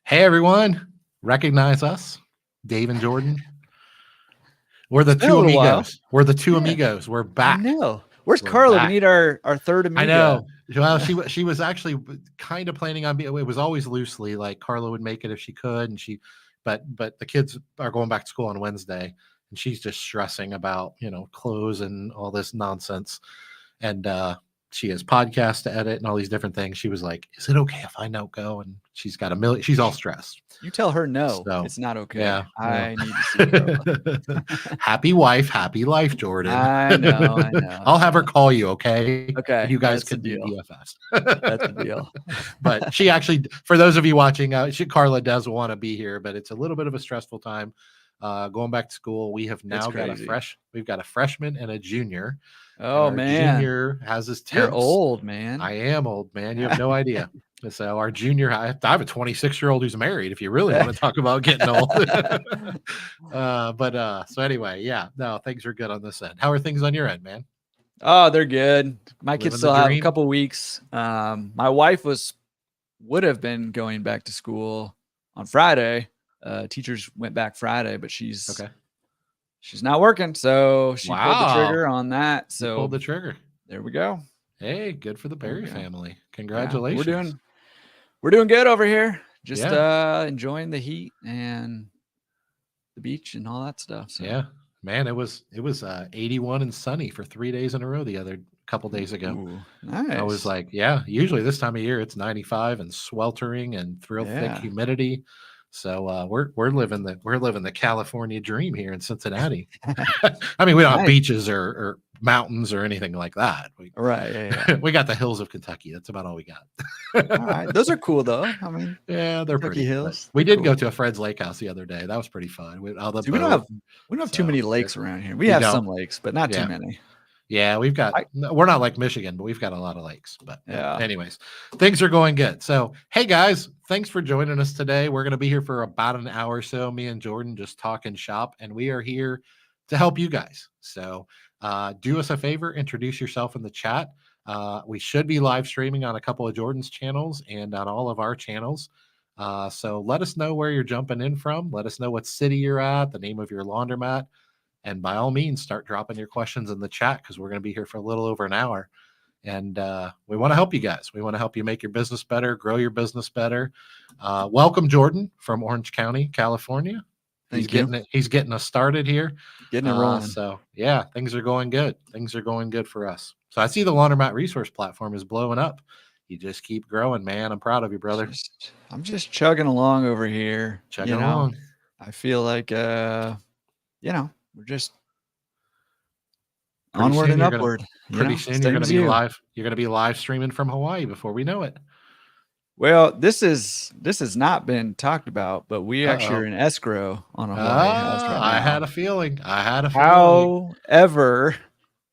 Hey everyone, recognize us, Dave and Jordan. We're the It's been a two little while. amigos. We're the two Yeah, amigos. We're I back. know. Where's We're Carla? We back. need our third I amiga. know. Well, she was actually kind of planning on being. It was always loosely like Carla would make it if she could, and but the kids are going back to school on Wednesday, and she's just stressing about clothes and all this nonsense, and she has podcasts to edit and all these different things. She was like, "Is it okay if I don't go?" And she's got a million. She's all stressed. You tell her no. So It's not okay. yeah, well, I need to see Carla. happy wife, happy life, Jordan. I know. I know. I'll have her call you, okay? And Okay, you guys that's the could be deal. BFFs. That's the deal. But she actually, for those of you watching, Carla does want to be here, but it's a little bit of a stressful time. Going back to school, we have now got we've got a freshman and a junior, and Oh our man, junior has his you're temps. old, man. I am old, man. You have no idea. So our junior, I have a 26-year-old who's married. If you really want to talk about getting old, so anyway, yeah, no, things are good on this end. How are things on your end, man? Oh, they're good. My kids Living the still have a dream? couple weeks. My wife would have been going back to school on Friday. Teachers went back Friday, but she's not working, so she pulled the trigger on that. So pulled the trigger. There we go. Hey, good for the Berry family. Congratulations. Yeah, we're doing good over here. Just enjoying the heat and the beach and all that stuff. So. Yeah, man, it was 81 and sunny for 3 days in a row the other couple days ago. Ooh, nice. I was like, yeah, usually this time of year it's 95 and sweltering and thick humidity. So we're living the California dream here in Cincinnati. I mean, we don't have beaches or mountains or anything like that. We got the hills of Kentucky. That's about all we got. All right, those are cool though. I mean, yeah, they're Kentucky pretty hills. We did go to a Fred's Lake House the other day. That was pretty fun. We don't have too many lakes around here. We have some lakes, but not too many. Yeah, we're not like Michigan, but we've got a lot of lakes. But anyways, things are going good. So, hey guys, thanks for joining us today. We're going to be here for about an hour or so. Me and Jordan just talking shop, and we are here to help you guys. So, do us a favor, introduce yourself in the chat. We should be live streaming on a couple of Jordan's channels and on all of our channels. So let us know where you're jumping in from. Let us know what city you're at, the name of your laundromat. And by all means, start dropping your questions in the chat because we're going to be here for a little over an hour. And we want to help you guys. We want to help you make your business better, grow your business better. Welcome, Jordan, from Orange County, California. He's getting us started here. Getting it rolling. So, yeah, things are going good. Things are going good for us. So I see the Laundromat Resource Platform is blowing up. You just keep growing, man. I'm proud of you, brother. I'm just chugging along over here. Chugging along. I feel like, we're just onward and upward. Pretty soon you're going to be live. You're going to be live streaming from Hawaii before we know it. Well, this has not been talked about, but we actually are in escrow on a Hawaii house right now. I had a feeling. However,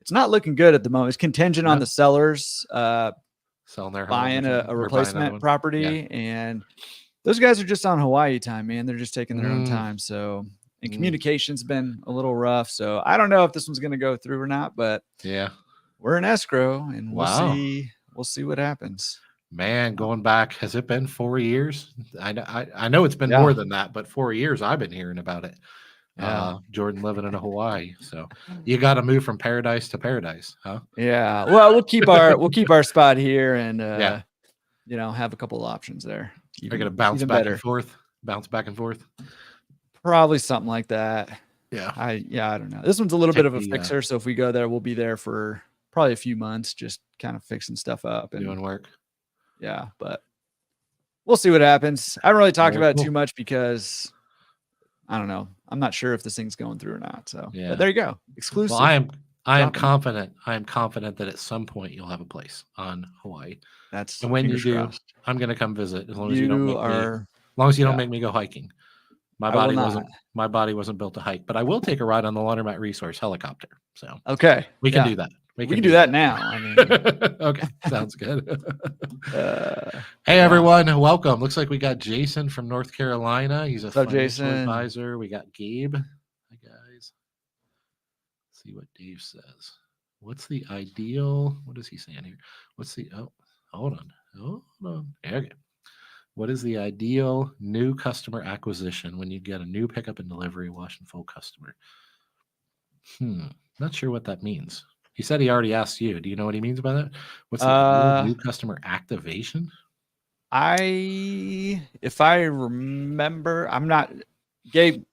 it's not looking good at the moment. It's contingent on the sellers selling their buying a replacement property, and those guys are just on Hawaii time, man. They're just taking their own time. So, and communication's been a little rough. So I don't know if this one's going to go through or not, but we're in escrow, and we'll see what happens. Man, going back, has it been 4 years? I know it's been more than that, but 4 years I've been hearing about it. Jordan living in Hawaii, so you got to move from paradise to paradise, huh? Yeah. Well, we'll keep our spot here, and have a couple of options there. Are gonna bounce back and forth? Bounce back and forth? Probably something like that. Yeah. I don't know. This one's a little bit of a fixer, so if we go there, we'll be there for probably a few months, just kind of fixing stuff up and doing work. Yeah, but we'll see what happens. I haven't really talked about it too much because I don't know. I'm not sure if this thing's going through or not. So but there you go. Exclusive. Well, I am confident. I am confident that at some point you'll have a place on Hawaii. And when you do, I'm going to come visit as long as you don't make me go hiking. My body wasn't built to hike, but I will take a ride on the Laundromat Resource helicopter. So we can do that. We can do that now. I mean, okay, sounds good. Hey everyone, welcome. Looks like we got Jason from North Carolina. He's a financial advisor. We got Gabe. Hi guys. Let's see what Dave says. What's the ideal? What is he saying here? Hold on. Okay. What is the ideal new customer acquisition when you get a new pickup and delivery wash and fold customer? Not sure what that means. He said he already asked you. Do you know what he means by that? What's the ideal new customer activation? If I remember, I'm not, Gabe,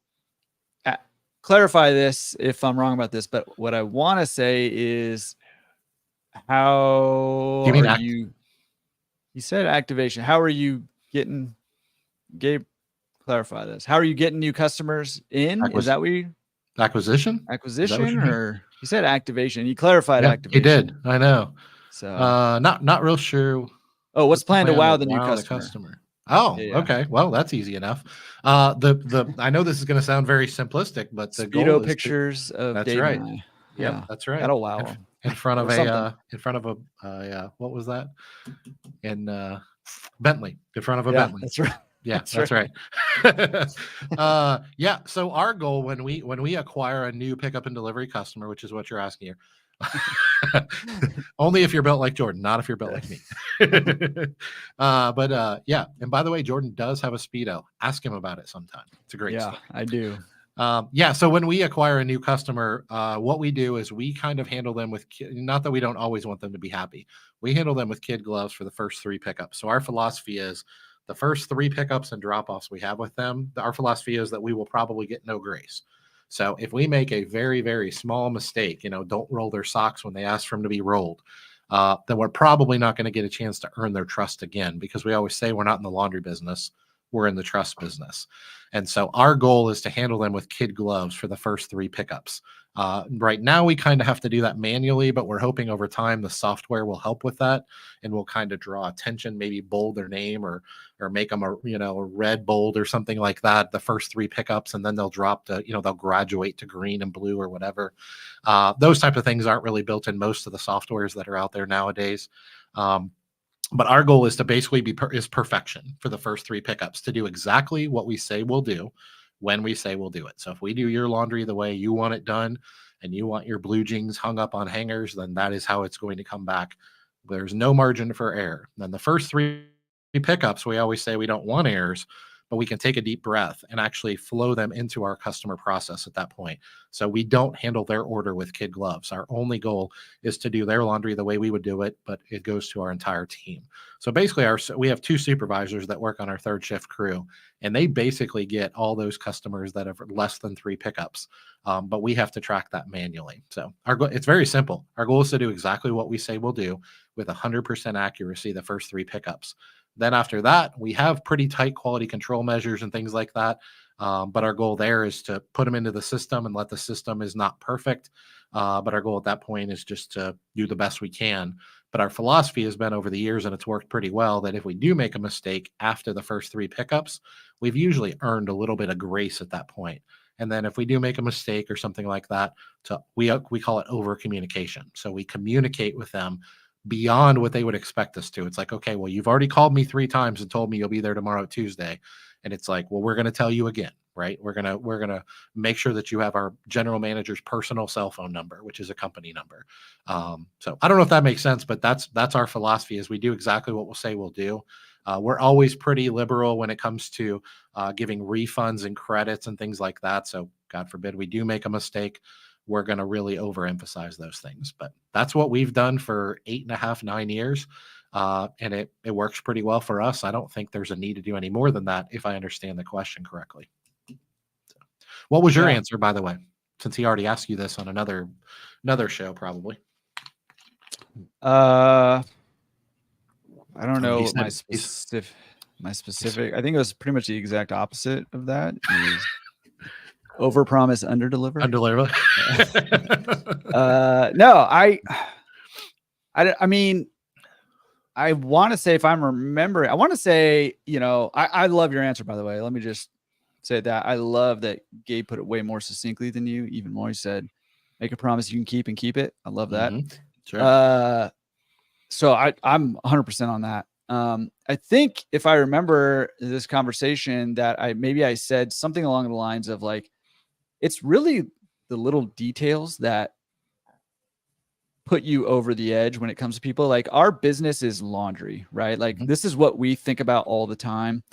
clarify this if I'm wrong about this, but what I want to say is, how Do you mean are you? He said activation. How are you getting, Gabe? Clarify this. How are you getting new customers in? Is that what you? Acquisition? Acquisition, or he said activation. He clarified activation. He did. I know. So not real sure. Oh, what's planned to wow the new customer? Oh, yeah. Okay. Well, that's easy enough. I know this is going to sound very simplistic, but the goal is pictures of that's Dave right. And I. Yeah, that's right. That'll wow them. In front of a what was that? In Bentley. In front of a Bentley. That's right. Yeah, that's right. Yeah. So our goal when we acquire a new pickup and delivery customer, which is what you're asking here, only if you're built like Jordan, not if you're built like me. Yeah. And by the way, Jordan does have a Speedo. Ask him about it sometime. It's a great story. I do. Yeah. So when we acquire a new customer, what we do is we kind of handle them with not that we don't always want them to be happy. We handle them with kid gloves for the first 3 pickups. So our philosophy is the first 3 pickups and drop-offs we have with them, our philosophy is that we will probably get no grace. So if we make a very, very small mistake, don't roll their socks when they ask for them to be rolled, then we're probably not going to get a chance to earn their trust again, because we always say we're not in the laundry business. We're in the trust business. And so our goal is to handle them with kid gloves for the first 3 pickups. Right now, we kind of have to do that manually, but we're hoping over time the software will help with that, and we'll kind of draw attention, maybe bold their name or make them a red bold or something like that the first 3 pickups, and then they'll drop to they'll graduate to green and blue or whatever. Those types of things aren't really built in most of the softwares that are out there nowadays. But our goal is to basically is perfection for the first 3 pickups, to do exactly what we say we'll do when we say we'll do it. So if we do your laundry the way you want it done and you want your blue jeans hung up on hangers, then that is how it's going to come back. There's no margin for error. Then the first 3 pickups, we always say we don't want errors, but we can take a deep breath and actually flow them into our customer process at that point. So we don't handle their order with kid gloves. Our only goal is to do their laundry the way we would do it, but it goes to our entire team. So basically we have 2 supervisors that work on our 3rd shift crew, and they basically get all those customers that have less than 3 pickups. But we have to track that manually. So it's very simple. Our goal is to do exactly what we say we'll do with 100% accuracy the first 3 pickups. Then after that, we have pretty tight quality control measures and things like that. But our goal there is to put them into the system and let the system is not perfect. But our goal at that point is just to do the best we can. But our philosophy has been over the years, and it's worked pretty well, that if we do make a mistake after the first 3 pickups, we've usually earned a little bit of grace at that point. And then if we do make a mistake or something like that, we call it over communication. So we communicate with them beyond what they would expect us to. It's like, okay, well, you've already called me 3 times and told me you'll be there tomorrow, Tuesday. And it's like, well, we're going to tell you again, right? We're going to make sure that you have our general manager's personal cell phone number, which is a company number. So I don't know if that makes sense, but that's our philosophy, is we do exactly what we'll say we'll do. We're always pretty liberal when it comes to giving refunds and credits and things like that. So God forbid we do make a mistake, we're going to really overemphasize those things. But that's what we've done for 8.5, 9 years. And it works pretty well for us. I don't think there's a need to do any more than that, if I understand the question correctly. So, what was your answer, by the way, since he already asked you this on another show, probably? I don't know what my specific, I think it was pretty much the exact opposite of that. Overpromise, underdeliver. No, I mean, I want to say, if I'm remembering, I want to say, I love your answer, by the way. Let me just say that I love that Gabe put it way more succinctly than you. Even more, he said, make a promise you can keep and keep it. I love that. Sure. So I'm 100% on that. I think if I remember this conversation, that I said something along the lines of like, it's really the little details that put you over the edge when it comes to people. Like, our business is laundry, right? Like, this is what we think about all the time.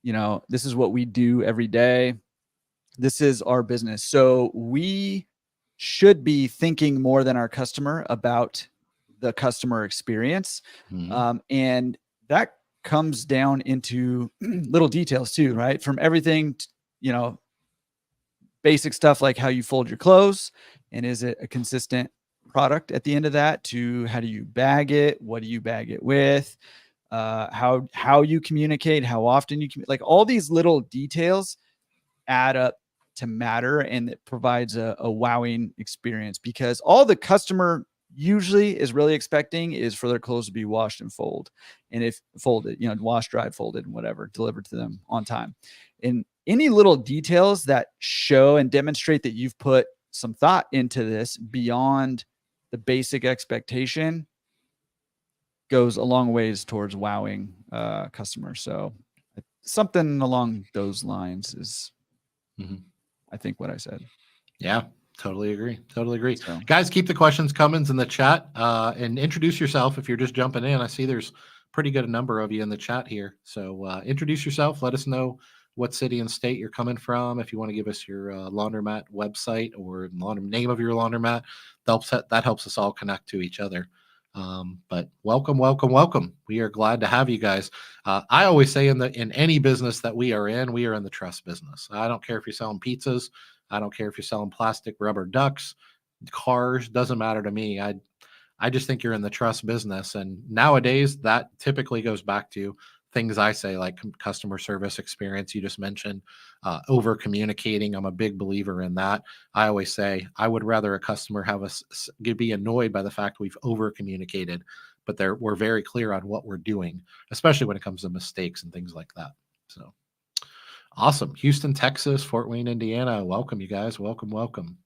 You know, this is what we do every day. This is our business. So we should be thinking more than our customer about the customer experience. And that comes down into little details too, right? From everything, you know, basic stuff like how you fold your clothes, and is it a consistent product at the end of that, to how do you bag it? What do you bag it with? How you communicate, how often you communicate, like all these little details add up to matter, and it provides a wowing experience, because all the customer usually is really expecting is for their clothes to be washed and folded. And if folded, you know, washed, dried, folded, and whatever, delivered to them on time. And any little details that show and demonstrate that you've put some thought into this beyond the basic expectation goes a long ways towards wowing customers. So something along those lines is, I think, what I said. Yeah, totally agree. Totally agree. So, guys, keep the questions coming in the chat, and introduce yourself if you're just jumping in. I see there's pretty good number of you in the chat here. So introduce yourself. Let us know what city and state you're coming from. If you want to give us your laundromat website or name of your laundromat, that helps us all connect to each other. But welcome. We are glad to have you guys. I always say in any business that we are in the trust business. I don't care if you're selling pizzas. I don't care if you're selling plastic rubber ducks, cars, doesn't matter to me. I just think you're in the trust business. And nowadays that typically goes back to things I say, like customer service experience. You just mentioned over communicating. I'm a big believer in that. I always say I would rather a customer be annoyed by the fact we've over communicated, but we're very clear on what we're doing, especially when it comes to mistakes and things like that. So awesome. Houston, Texas, Fort Wayne, Indiana. Welcome, you guys. Welcome.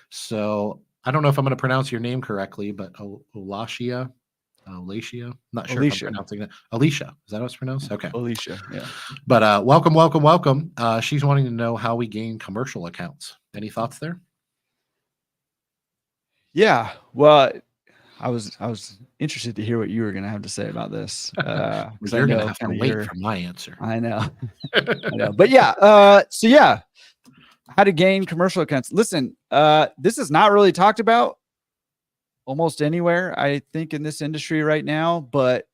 So I don't know if I'm going to pronounce your name correctly, but Alicia. Not sure if I'm pronouncing that. Alicia, is that how it's pronounced? Okay. Alicia, yeah. But welcome. She's wanting to know how we gain commercial accounts. Any thoughts there? Yeah. Well, I was interested to hear what you were going to have to say about this. You're going to have to wait for my answer. I know. But yeah. So yeah, how to gain commercial accounts. Listen, this is not really talked about almost anywhere, I think, in this industry right now, but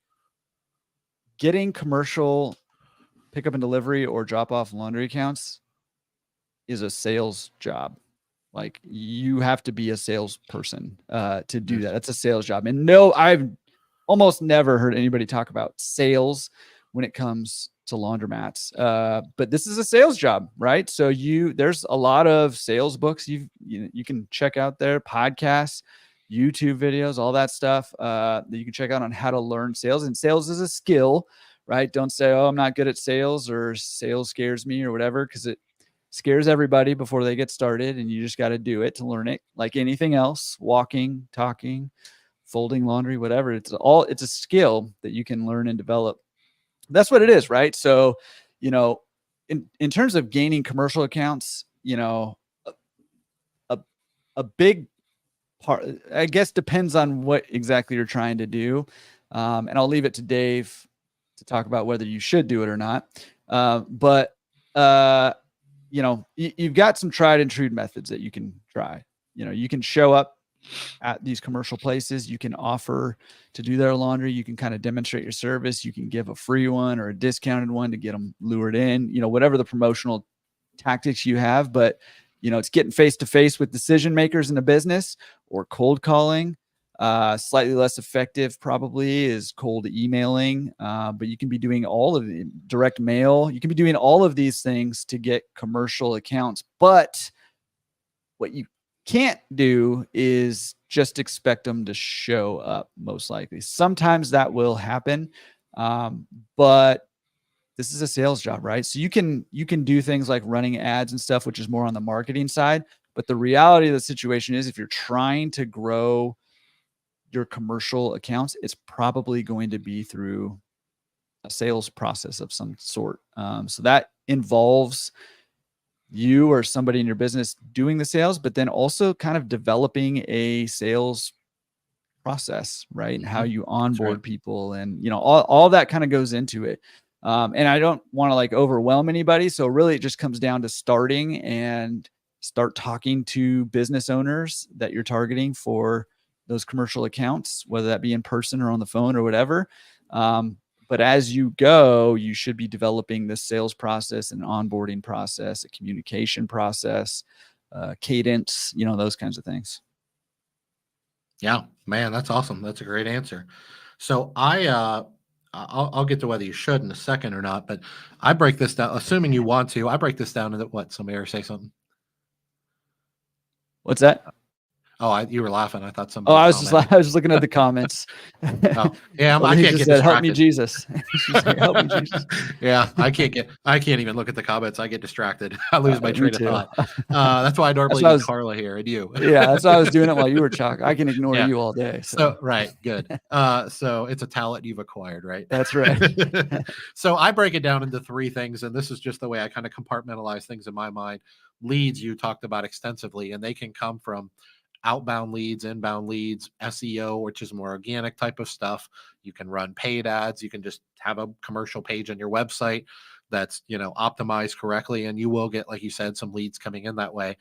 getting commercial pickup and delivery or drop off laundry accounts is a sales job. Like, you have to be a salesperson to do that. That's a sales job. And no, I've almost never heard anybody talk about sales when it comes to laundromats. But this is a sales job, right? So there's a lot of sales books you can check out there, podcasts, YouTube videos, all that stuff that you can check out on how to learn sales. And sales is a skill, right? Don't say, oh, I'm not good at sales, or sales scares me, or whatever, because it scares everybody before they get started, and you just got to do it to learn it. Like anything else, walking, talking, folding laundry, whatever. It's a skill that you can learn and develop. That's what it is, right? So, in terms of gaining commercial accounts, a big part, I guess, depends on what exactly you're trying to do. And I'll leave it to Dave to talk about whether you should do it or not. But you've got some tried and true methods that you can try. You can show up at these commercial places. You can offer to do their laundry. You can kind of demonstrate your service. You can give a free one or a discounted one to get them lured in, whatever the promotional tactics you have. But it's getting face to face with decision makers in a business, or cold calling. Slightly less effective probably is cold emailing, but you can be doing all of the direct mail. You can be doing all of these things to get commercial accounts. But what you can't do is just expect them to show up, most likely. Sometimes that will happen, but this is a sales job, right? So you can do things like running ads and stuff, which is more on the marketing side. But the reality of the situation is, if you're trying to grow your commercial accounts, it's probably going to be through a sales process of some sort. So that involves you or somebody in your business doing the sales, but then also kind of developing a sales process, right? And how you onboard people, and all that kind of goes into it. And I don't want to like overwhelm anybody. So really it just comes down to start talking to business owners that you're targeting for those commercial accounts, whether that be in person or on the phone or whatever. But as you go, you should be developing this sales process, an onboarding process, a communication process, cadence, those kinds of things. Yeah, man, that's awesome. That's a great answer. So I'll get to whether you should in a second or not, but I break this down, assuming you want to. I break this down into what? Somebody ever say something? What's that? Oh, you were laughing. I thought somebody. Oh, I was just looking at the comments. Oh, yeah, I can't get distracted. Help me, Jesus. Help me, Jesus. Yeah, I can't even look at the comments. I get distracted. I lose my train of thought. That's why I normally need Carla here and you. Yeah, that's why I was doing it while you were talking. I can ignore you all day. So right, good. So it's a talent you've acquired, right? That's right. So I break it down into 3 things, and this is just the way I kind of compartmentalize things in my mind. Leads you talked about extensively, and they can come from outbound leads, inbound leads, SEO, which is more organic type of stuff. You can run paid ads. You can just have a commercial page on your website that's, optimized correctly, and you will get, like you said, some leads coming in that way.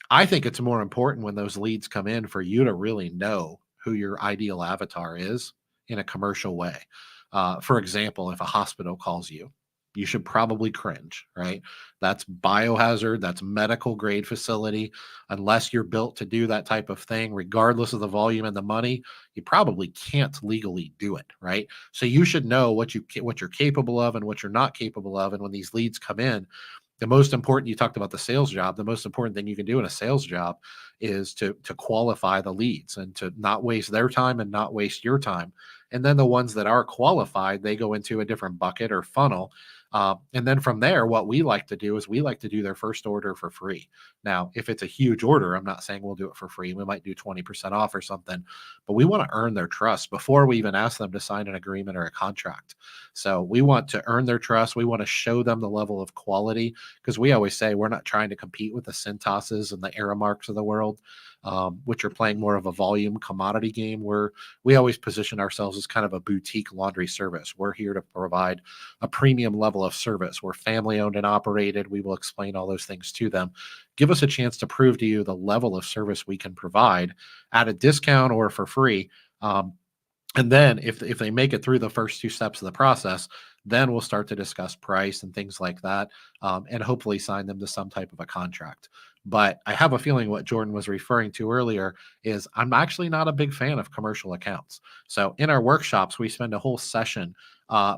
I think it's more important when those leads come in for you to really know who your ideal avatar is in a commercial way. For example, if a hospital calls you, you should probably cringe, right? That's biohazard. That's medical grade facility. Unless you're built to do that type of thing, regardless of the volume and the money, you probably can't legally do it, right? So you should know what you're capable of and what you're not capable of. And when these leads come in, the most important, you talked about the sales job, the most important thing you can do in a sales job is to qualify the leads and to not waste their time and not waste your time. And then the ones that are qualified, they go into a different bucket or funnel. And then from there, what we like to do is we like to do their first order for free. Now, if it's a huge order, I'm not saying we'll do it for free. We might do 20% off or something, but we want to earn their trust before we even ask them to sign an agreement or a contract. So we want to earn their trust. We want to show them the level of quality, because we always say we're not trying to compete with the Cintas's and the Aramarks of the world, which are playing more of a volume commodity game. We always position ourselves as kind of a boutique laundry service. We're here to provide a premium level of service. We're family owned and operated. We will explain all those things to them. Give us a chance to prove to you the level of service we can provide at a discount or for free. And then if they make it through the first 2 steps of the process, then we'll start to discuss price and things like that, and hopefully sign them to some type of a contract. But I have a feeling what Jordan was referring to earlier is I'm actually not a big fan of commercial accounts. So in our workshops, we spend a whole session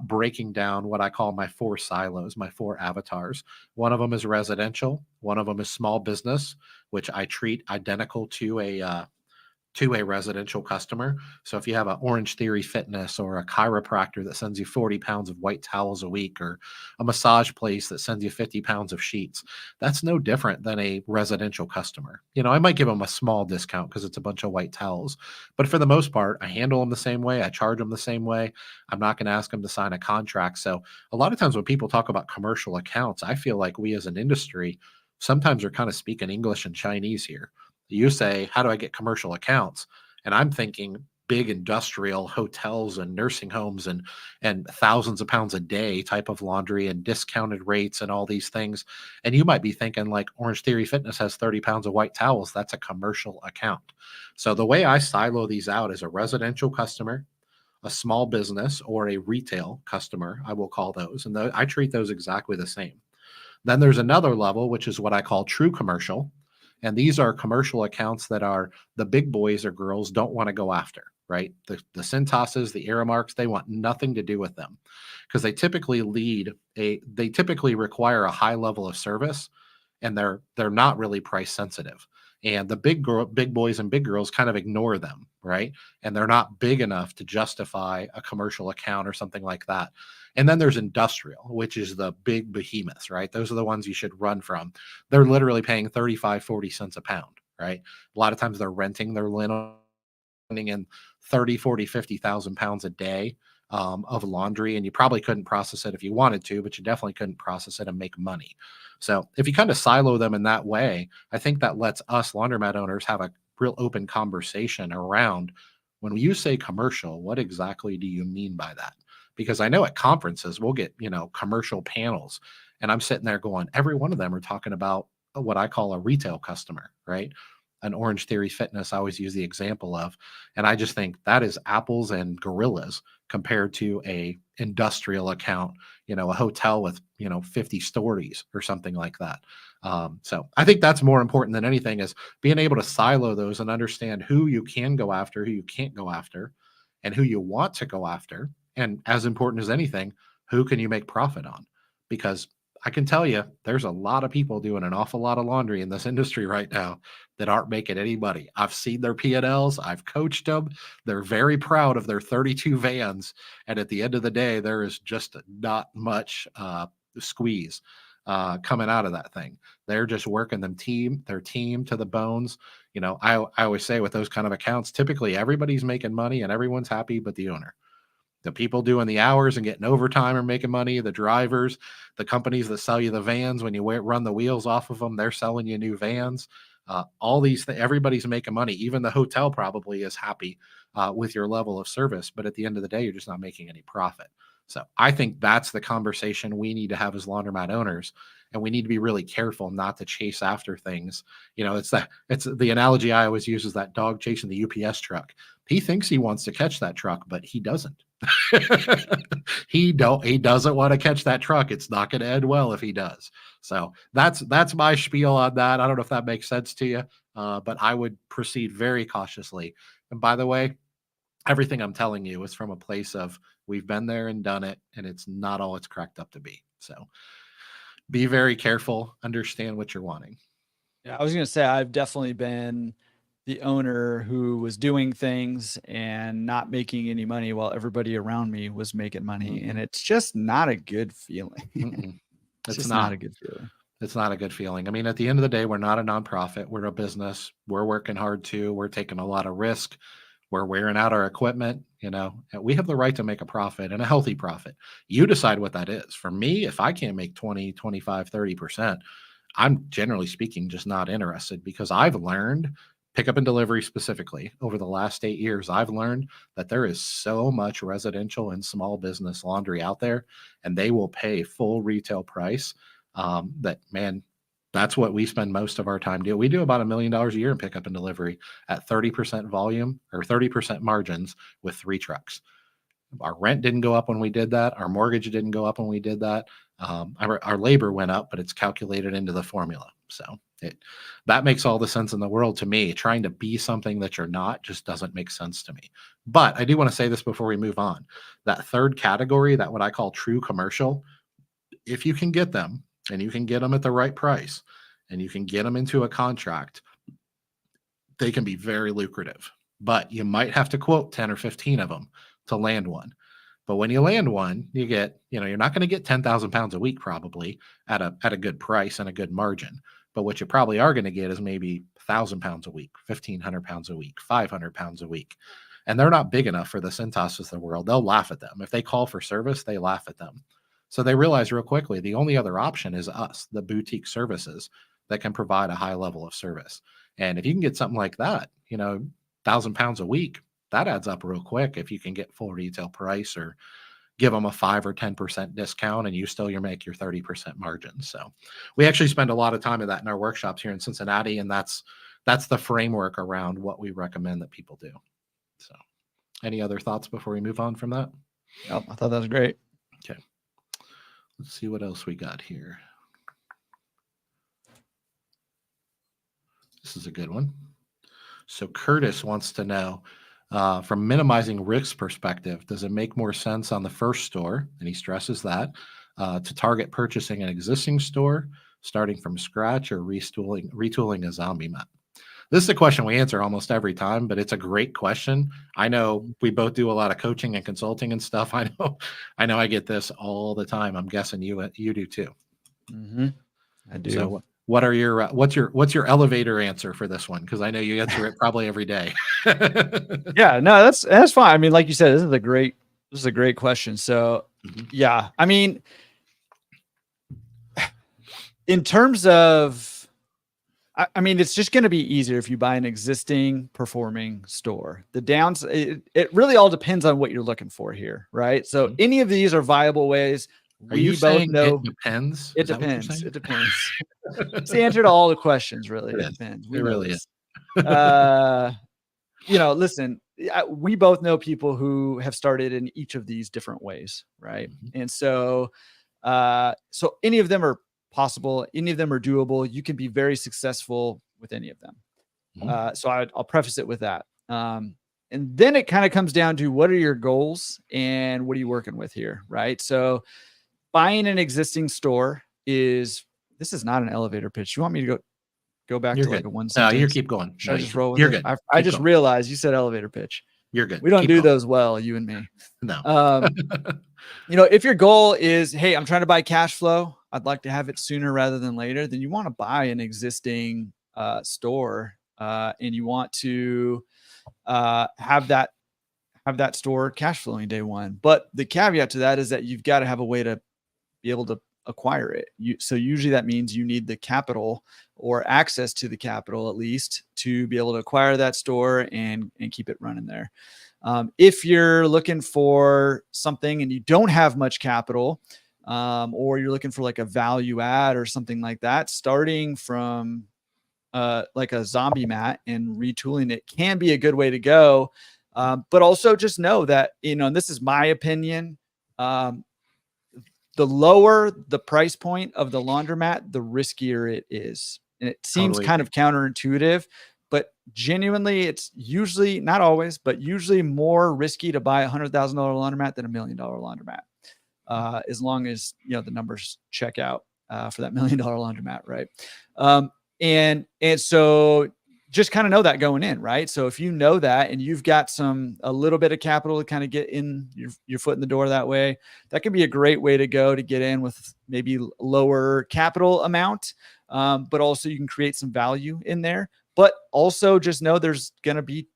breaking down what I call my 4 silos, my 4 avatars. One of them is residential. One of them is small business, which I treat identical to a residential customer. So if you have an Orange Theory Fitness or a chiropractor that sends you 40 pounds of white towels a week, or a massage place that sends you 50 pounds of sheets, that's no different than a residential customer. I might give them a small discount because it's a bunch of white towels, but for the most part, I handle them the same way. I charge them the same way. I'm not going to ask them to sign a contract. So a lot of times when people talk about commercial accounts, I feel like we as an industry sometimes are kind of speaking English and Chinese here. You say, how do I get commercial accounts? And I'm thinking big industrial hotels and nursing homes and thousands of pounds a day type of laundry and discounted rates and all these things. And you might be thinking like Orange Theory Fitness has 30 pounds of white towels. That's a commercial account. So the way I silo these out is a residential customer, a small business, or a retail customer, I will call those. And I treat those exactly the same. Then there's another level, which is what I call true commercial. And these are commercial accounts that are the big boys or girls don't want to go after, right? The Cintas's, the Aramarks, they want nothing to do with them because they typically require a high level of service, and they're not really price sensitive. And the big boys and big girls kind of ignore them, right? And they're not big enough to justify a commercial account or something like that. And then there's industrial, which is the big behemoths, right? Those are the ones you should run from. They're literally paying 35, 40 cents a pound, right? A lot of times they're renting their linen in 30, 40, 50,000 pounds a day of laundry. And you probably couldn't process it if you wanted to, but you definitely couldn't process it and make money. So if you kind of silo them in that way, I think that lets us laundromat owners have a real open conversation around when you say commercial, what exactly do you mean by that? Because I know at conferences we'll get, commercial panels, and I'm sitting there going, every one of them are talking about what I call a retail customer, right? An Orange Theory Fitness I always use the example of. And I just think that is apples and gorillas compared to a industrial account, a hotel with, 50 stories or something like that. So I think that's more important than anything, is being able to silo those and understand who you can go after, who you can't go after, and who you want to go after. And as important as anything, who can you make profit on? Because I can tell you, there's a lot of people doing an awful lot of laundry in this industry right now that aren't making any money. I've seen their P&Ls. I've coached them. They're very proud of their 32 vans. And at the end of the day, there is just not much squeeze coming out of that thing. They're just working their team to the bones. I always say with those kind of accounts, typically everybody's making money and everyone's happy but the owner. The people doing the hours and getting overtime are making money. The drivers, the companies that sell you the vans, when you run the wheels off of them, they're selling you new vans. All these things, everybody's making money. Even the hotel probably is happy with your level of service. But at the end of the day, you're just not making any profit. So I think that's the conversation we need to have as laundromat owners. And we need to be really careful not to chase after things. It's the analogy I always use is that dog chasing the UPS truck. He thinks he wants to catch that truck, but he doesn't. He doesn't want to catch that truck. It's not going to end well if he does. So that's my spiel on that. I don't know if that makes sense to you, but I would proceed very cautiously. And by the way, everything I'm telling you is from a place of we've been there and done it, and it's not all it's cracked up to be. So be very careful, understand what you're wanting. Yeah, I was going to say, I've definitely been the owner who was doing things and not making any money while everybody around me was making money. Mm-hmm. And it's just not a good feeling. It's not a good feeling. It's not a good feeling. I mean, at the end of the day, we're not a nonprofit. We're a business. We're working hard too. We're taking a lot of risk. We're wearing out our equipment, and we have the right to make a profit, and a healthy profit. You decide what that is. For me, if I can't make 20, 25, 30%, I'm generally speaking just not interested, because I've learned, pickup and delivery specifically, over the last 8 years, I've learned that there is so much residential and small business laundry out there, and they will pay full retail price. That's what we spend most of our time doing. We do about $1 million a year in pickup and delivery at 30% volume or 30% margins with 3 trucks. Our rent didn't go up when we did that. Our mortgage didn't go up when we did that. Our labor went up, but it's calculated into the formula. So that makes all the sense in the world to me. Trying to be something that you're not just doesn't make sense to me. But I do want to say this before we move on. That third category, that what I call true commercial, if you can get them, and you can get them at the right price, and you can get them into a contract, they can be very lucrative. But you might have to quote 10 or 15 of them to land one. But when you land one, you get, you're not going to get 10,000 pounds a week probably at a good price and a good margin. But what you probably are going to get is maybe 1,000 pounds a week, 1,500 pounds a week, 500 pounds a week. And they're not big enough for the Cintas of the world. They'll laugh at them. If they call for service, they laugh at them. So they realize real quickly the only other option is us, the boutique services that can provide a high level of service. And if you can get something like that, 1,000 pounds a week, that adds up real quick if you can get full retail price or give them a 5 or 10% discount, and you make your 30% margin. So we actually spend a lot of time of that in our workshops here in Cincinnati, and that's the framework around what we recommend that people do. So any other thoughts before we move on from that? Yep, I thought that was great. Okay. Let's see what else we got here. This is a good one. So Curtis wants to know, from minimizing risk perspective, does it make more sense on the first store, and he stresses that, to target purchasing an existing store, starting from scratch, or retooling a zombie mat? This is a question we answer almost every time, but it's a great question. I know we both do a lot of coaching and consulting and stuff. I know I get this all the time. I'm guessing you do too. Mm-hmm. I do. So what are your what's your elevator answer for this one? Because I know you answer it probably every day. Yeah, no, that's fine. I mean, like you said, this is a great question. So yeah, I mean, in terms of I mean, it's just going to be easier if you buy an existing performing store. The downs, it really all depends on what you're looking for here, right? So any of these are viable ways. Are you both know it depends? It depends. It depends. It's the answer to all the questions, really. It depends. It really is. Listen, we both know people who have started in each of these different ways, right? And so any of them are possible. Any of them are doable. You can be very successful with any of them. So I'll preface it with that. And then it kind of comes down to what are your goals and what are you working with here, right? So buying an existing store this is not an elevator pitch. You want me to go back to like a one sentence? No, you keep going. Should I just roll with you're it? good. I just realized you said elevator pitch. You're good. We don't do those well, you and me. No. If your goal is, hey, I'm trying to buy cash flow, I'd like to have it sooner rather than later, then you want to buy an existing store and you want to have that store cash flowing day one. But the caveat to that is that you've got to have a way to be able to acquire it. So usually that means you need the capital or access to the capital, at least, to be able to acquire that store and keep it running there. If you're looking for something and you don't have much capital, or you're looking for like a value add or something like that, starting from like a zombie mat and retooling it can be a good way to go. But also just know that, and this is my opinion, the lower the price point of the laundromat, the riskier it is. And it seems kind of counterintuitive, but genuinely, it's usually, not always, but usually more risky to buy a $100,000 laundromat than $1 million laundromat. As long as, the numbers check out for that $1 million laundromat, right? And so just kind of know that going in, right? So if you know that and you've got a little bit of capital to kind of get in your foot in the door that way, that can be a great way to go to get in with maybe lower capital amount, but also you can create some value in there. But also just know there's going to be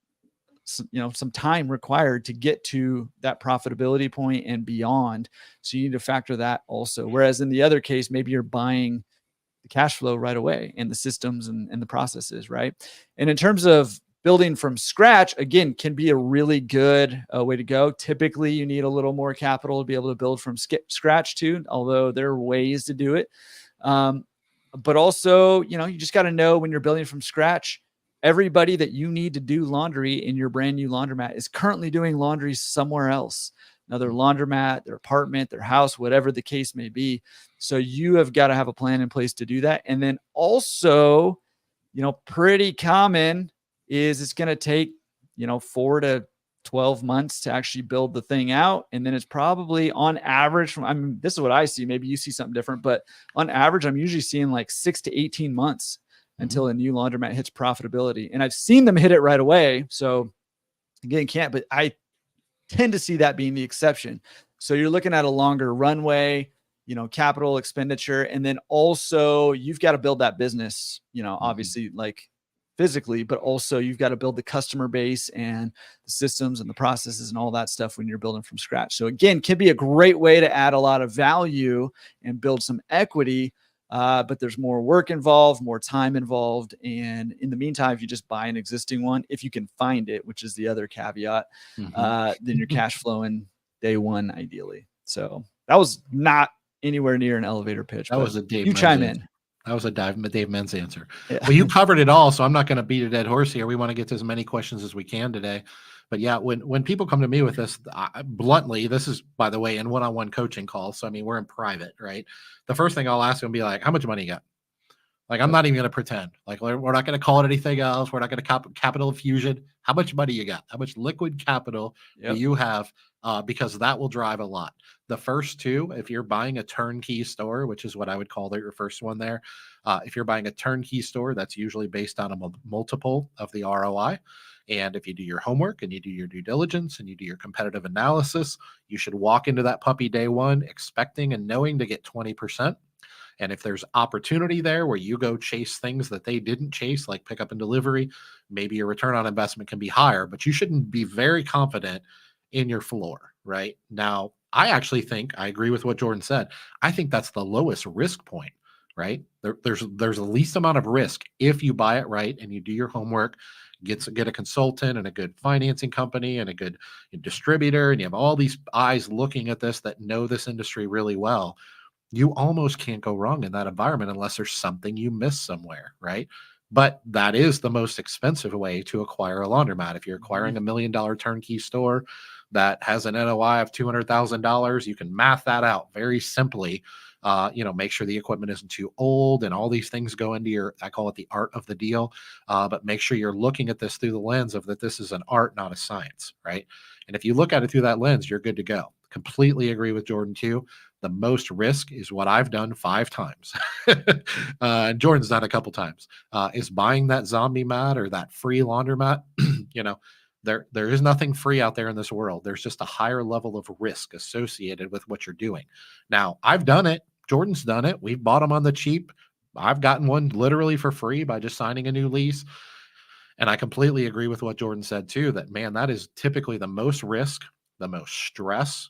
some time required to get to that profitability point and beyond. So you need to factor that also. Whereas in the other case, maybe you're buying the cash flow right away and the systems and the processes, right? And in terms of building from scratch, again, can be a really good way to go. Typically, you need a little more capital to be able to build from scratch too, although there are ways to do it. But also, you just got to know when you're building from scratch, everybody that you need to do laundry in your brand new laundromat is currently doing laundry somewhere else, another laundromat, their apartment, their house, whatever the case may be. So you have got to have a plan in place to do that. And then also, pretty common is it's going to take, 4 to 12 months to actually build the thing out. And then it's probably on average this is what I see. Maybe you see something different, but on average, I'm usually seeing like 6 to 18 months until a new laundromat hits profitability. And I've seen them hit it right away. So again, but I tend to see that being the exception. So you're looking at a longer runway, capital expenditure. And then also you've got to build that business, obviously like physically, but also you've got to build the customer base and the systems and the processes and all that stuff when you're building from scratch. So again, can be a great way to add a lot of value and build some equity. But there's more work involved, more time involved. And in the meantime, if you just buy an existing one, if you can find it, which is the other caveat, then you're cash flowing day one, ideally. So that was not anywhere near an elevator pitch. That was a Dave. You chime in. That was a Dave Menz answer. Yeah. Well, you covered it all, so I'm not going to beat a dead horse here. We want to get to as many questions as we can today. But yeah, when people come to me with this, bluntly, this is, by the way, in one-on-one coaching calls. So, I mean, we're in private, right? The first thing I'll ask them be like, how much money you got? Like, I'm not even going to pretend. Like, we're not going to call it anything else. We're not going to capital infusion. How much money you got? How much liquid capital do you have? Because that will drive a lot. The first two, if you're buying a turnkey store, which is what I would call your first one there, if you're buying a turnkey store, that's usually based on a multiple of the ROI. And if you do your homework and you do your due diligence and you do your competitive analysis, you should walk into that puppy day one expecting and knowing to get 20%. And if there's opportunity there where you go chase things that they didn't chase, like pickup and delivery, maybe your return on investment can be higher, but you shouldn't be very confident in your floor, right? Now, I actually think, I agree with what Jordan said. I think that's the lowest risk point, right? There's the least amount of risk if you buy it right and you do your homework, get a consultant and a good financing company and a good distributor, and you have all these eyes looking at this that know this industry really well. You almost can't go wrong in that environment unless there's something you miss somewhere, right? But that is the most expensive way to acquire a laundromat. If you're acquiring $1 million turnkey store that has an NOI of $200,000, you can math that out very simply. Make sure the equipment isn't too old, and all these things go into I call it the art of the deal. But make sure you're looking at this through the lens of that this is an art, not a science, right? And if you look at it through that lens, you're good to go. Completely agree with Jordan too. The most risk is what I've done 5 times. And Jordan's done a couple times, is buying that zombie mat or that free laundromat. There is nothing free out there in this world. There's just a higher level of risk associated with what you're doing. Now, I've done it. Jordan's done it. We've bought them on the cheap. I've gotten one literally for free by just signing a new lease. And I completely agree with what Jordan said too, that man, that is typically the most risk, the most stress.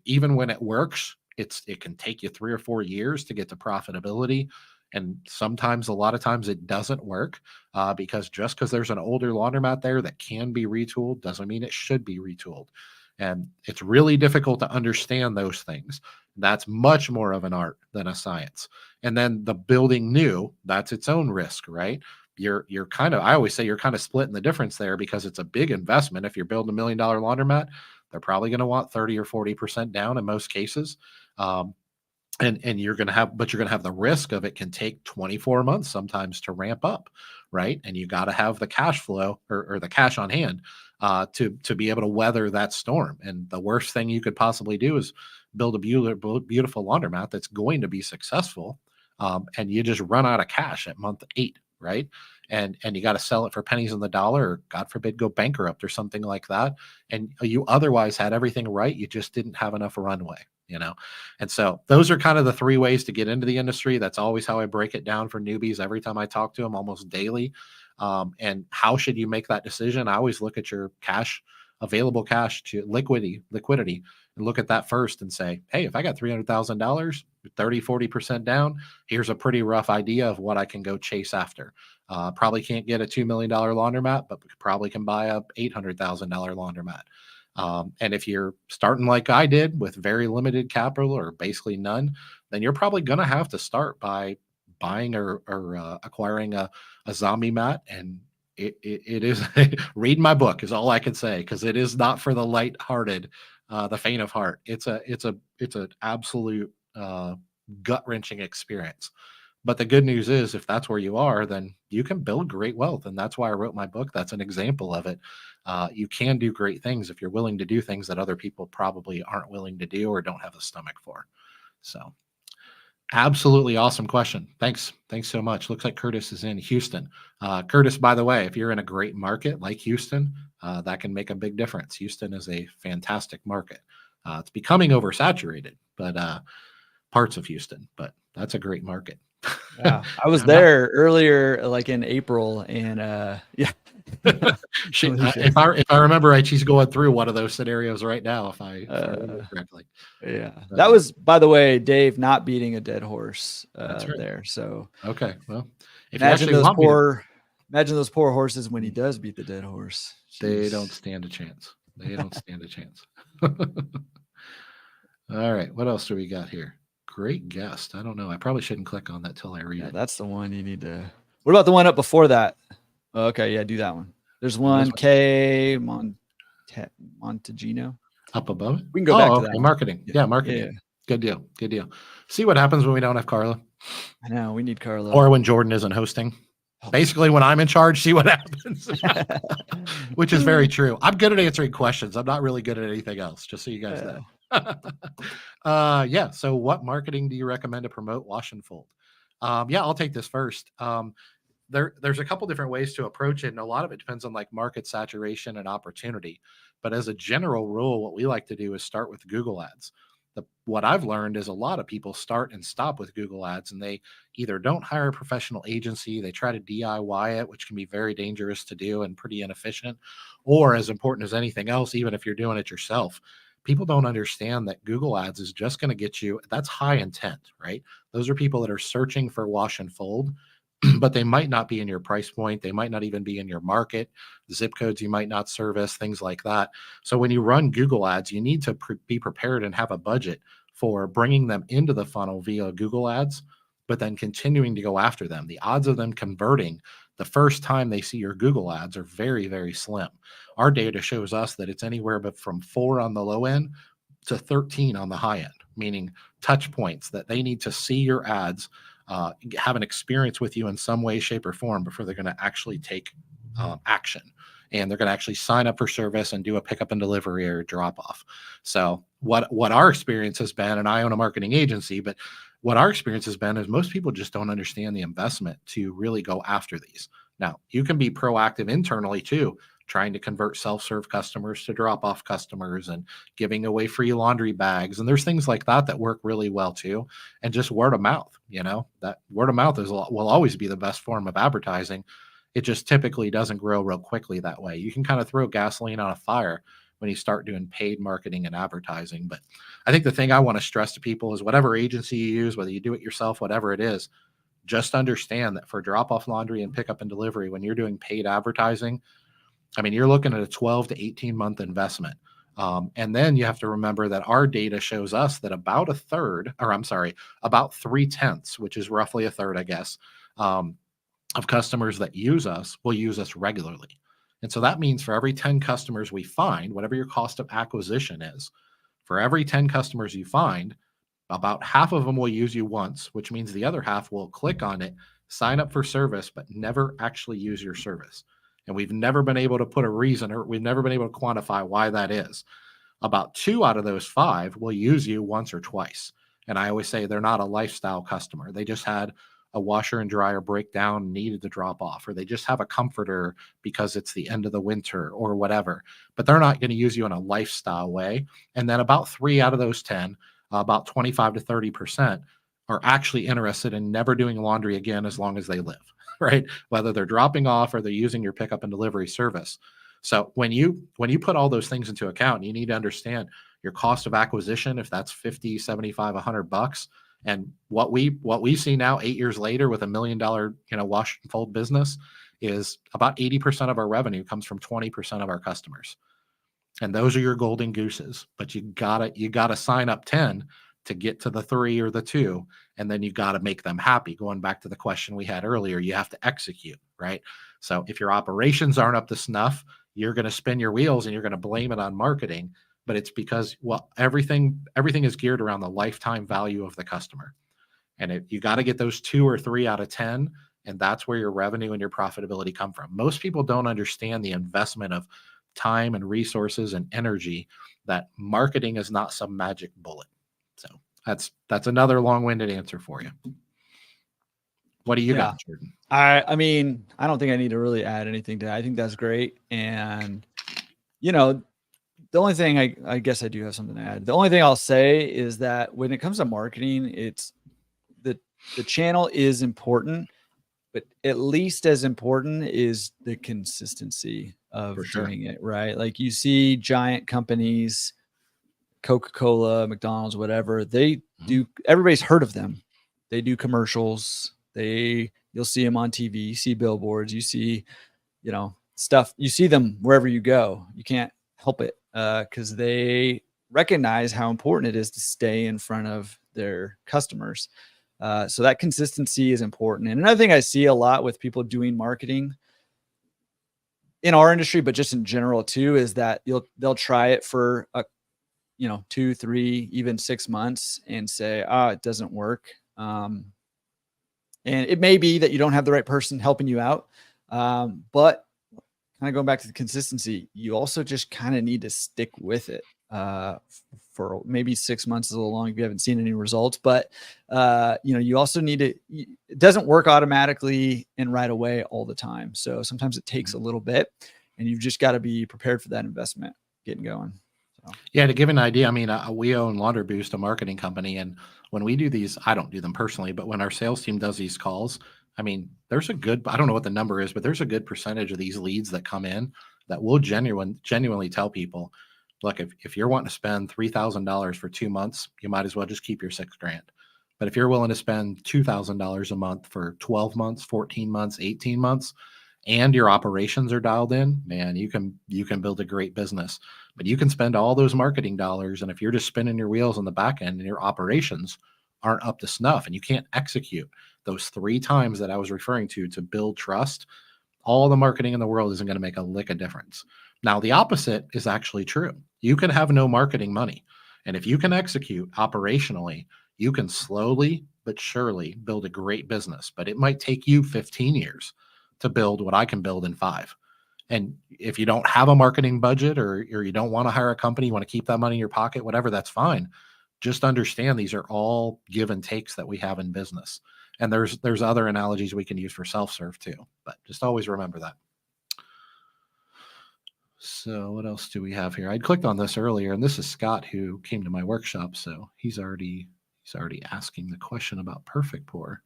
Even when it works, it can take you 3 or 4 years to get to profitability. And sometimes, a lot of times it doesn't work because just because there's an older laundromat there that can be retooled doesn't mean it should be retooled. And it's really difficult to understand those things. That's much more of an art than a science. And then the building new, that's its own risk, right? You're kind of, I always say you're kind of splitting the difference there because it's a big investment. If you're building $1 million laundromat, they're probably going to want 30 or 40% down in most cases. And you're going to have the risk of it can take 24 months sometimes to ramp up, right? And you got to have the cash flow or the cash on hand to be able to weather that storm. And the worst thing you could possibly do is build a beautiful laundromat that's going to be successful, and you just run out of cash at month 8, right? And you got to sell it for pennies on the dollar, or God forbid, go bankrupt or something like that. And you otherwise had everything right. You just didn't have enough runway, And so those are kind of the 3 ways to get into the industry. That's always how I break it down for newbies every time I talk to them, almost daily. And how should you make that decision? I always look at your available cash to liquidity, and look at that first and say, hey, if I got $300,000, 30, 40% down, here's a pretty rough idea of what I can go chase after. Probably can't get a $2 million laundromat, but probably can buy a $800,000 laundromat. And if you're starting like I did with very limited capital or basically none, then you're probably going to have to start by buying or acquiring a zombie mat. And it is read my book is all I can say, because it is not for the lighthearted, the faint of heart. It's an absolute gut-wrenching experience. But the good news is, if that's where you are, then you can build great wealth. And that's why I wrote my book. That's an example of it. You can do great things if you're willing to do things that other people probably aren't willing to do or don't have the stomach for. So absolutely awesome question. Thanks so much. Looks like Curtis is in Houston. Curtis, by the way, if you're in a great market like Houston, that can make a big difference. Houston is a fantastic market. It's becoming oversaturated, but parts of Houston, but that's a great market. Yeah, I was there earlier, like in April, and yeah. If I remember right, she's going through one of those scenarios right now. If I remember correctly. Yeah, that was, by the way, Dave not beating a dead horse right there. So okay, well, imagine those poor horses when he does beat the dead horse. Jeez. They don't stand a chance. All right, what else do we got here? Great guest. I don't know. I probably shouldn't click on that till I read it. That's the one you need to. What about the one up before that? Okay, yeah, do that one. There's one K Montegino up above it. We can go back to that. Marketing. Yeah, marketing. Yeah. Good deal. See what happens when we don't have Carla. I know, we need Carla. Or when Jordan isn't hosting. Basically, when I'm in charge, see what happens. Which is very true. I'm good at answering questions. I'm not really good at anything else, just so you guys know. Yeah. So what marketing do you recommend to promote Wash and Fold? Yeah, I'll take this first. There's a couple different ways to approach it, and a lot of it depends on like market saturation and opportunity. But as a general rule, what we like to do is start with Google Ads. What I've learned is a lot of people start and stop with Google Ads, and they either don't hire a professional agency, they try to DIY it, which can be very dangerous to do and pretty inefficient, or as important as anything else, even if you're doing it yourself, people don't understand that Google ads is just going to get you, that's high intent, right? Those are people that are searching for wash and fold, but they might not be in your price point. They might not even be in your market, zip codes you might not service, things like that. So when you run Google ads, you need to be prepared and have a budget for bringing them into the funnel via Google ads, but then continuing to go after them. The odds of them converting the first time they see your Google ads are very, very slim. Our data shows us that it's anywhere but from 4 on the low end to 13 on the high end, meaning touch points that they need to see your ads, have an experience with you in some way, shape, or form before they're going to actually take action. And they're going to actually sign up for service and do a pickup and delivery or drop off. So what our experience has been, and I own a marketing agency, but what our experience has been is most people just don't understand the investment to really go after these. Now, you can be proactive internally too, trying to convert self-serve customers to drop-off customers and giving away free laundry bags. And there's things like that that work really well too. And just word of mouth, that word of mouth will always be the best form of advertising. It just typically doesn't grow real quickly that way. You can kind of throw gasoline on a fire when you start doing paid marketing and advertising. But I think the thing I want to stress to people is whatever agency you use, whether you do it yourself, whatever it is, just understand that for drop-off laundry and pickup and delivery, when you're doing paid advertising, I mean, you're looking at a 12 to 18 month investment. And then you have to remember that our data shows us that about 3/10, which is roughly a third, I guess, of customers that use us will use us regularly. And so that means for every 10 customers we find, whatever your cost of acquisition is, for every 10 customers you find, about half of them will use you once, which means the other half will click on it, sign up for service, but never actually use your service. And we've never been able to put a reason, or we've never been able to quantify why that is. About 2 out of those 5 will use you once or twice. And I always say they're not a lifestyle customer. They just had a washer and dryer breakdown and needed to drop off, or they just have a comforter because it's the end of the winter or whatever, but they're not going to use you in a lifestyle way. And then about 3 out of those 10, about 25 to 30% are actually interested in never doing laundry again as long as they live, right? Whether they're dropping off or they're using your pickup and delivery service. So when you put all those things into account, you need to understand your cost of acquisition, if that's 50, 75, $100, and what we see now 8 years later with $1 million, wash and fold business is about 80% of our revenue comes from 20% of our customers. And those are your golden gooses, but you gotta sign up 10 to get to the 3 or the 2. And then you got to make them happy. Going back to the question we had earlier, you have to execute, right? So if your operations aren't up to snuff, you're going to spin your wheels and you're going to blame it on marketing. But it's because, everything is geared around the lifetime value of the customer. And you got to get those 2 or 3 out of 10. And that's where your revenue and your profitability come from. Most people don't understand the investment of time and resources and energy, that marketing is not some magic bullet. So that's another long-winded answer for you. What do you got, Jordan? I mean, I don't think I need to really add anything to that. I think that's great. And, the only thing I guess I do have something to add. The only thing I'll say is that when it comes to marketing, it's the channel is important, but at least as important is the consistency of doing it, right? Like you see giant companies, Coca-Cola, McDonald's, whatever, they do, everybody's heard of them. They do commercials. You'll see them on TV, you see billboards, you see, stuff, you see them wherever you go. You can't help it because they recognize how important it is to stay in front of their customers. So that consistency is important. And another thing I see a lot with people doing marketing in our industry, but just in general too, is that they'll try it for 2, 3, even 6 months and say, it doesn't work. And it may be that you don't have the right person helping you out. But kind of going back to the consistency, you also just kind of need to stick with it for maybe 6 months is a little long if you haven't seen any results. But, you also need to, it doesn't work automatically and right away all the time. So sometimes it takes a little bit, and you've just got to be prepared for that investment getting going. So. Yeah, to give an idea, I mean, we own Launder Boost, a marketing company, and when we do these, I don't do them personally, but when our sales team does these calls, I mean, there's a good, I don't know what the number is, but there's a good percentage of these leads that come in that will genuinely tell people, look, if you're wanting to spend $3,000 for 2 months, you might as well just keep your $6,000. But if you're willing to spend $2,000 a month for 12 months, 14 months, 18 months, and your operations are dialed in, man, you can build a great business. But you can spend all those marketing dollars, and if you're just spinning your wheels on the back end and your operations aren't up to snuff and you can't execute those 3 times that I was referring to build trust, all the marketing in the world isn't going to make a lick of difference. Now, the opposite is actually true. You can have no marketing money. And if you can execute operationally, you can slowly but surely build a great business. But it might take you 15 years to build what I can build in 5. And if you don't have a marketing budget or you don't want to hire a company, you want to keep that money in your pocket, whatever, that's fine. Just understand these are all give and takes that we have in business. And there's other analogies we can use for self-serve too, but just always remember that. So what else do we have here? I clicked on this earlier, and this is Scott who came to my workshop. So he's already asking the question about perfect pour.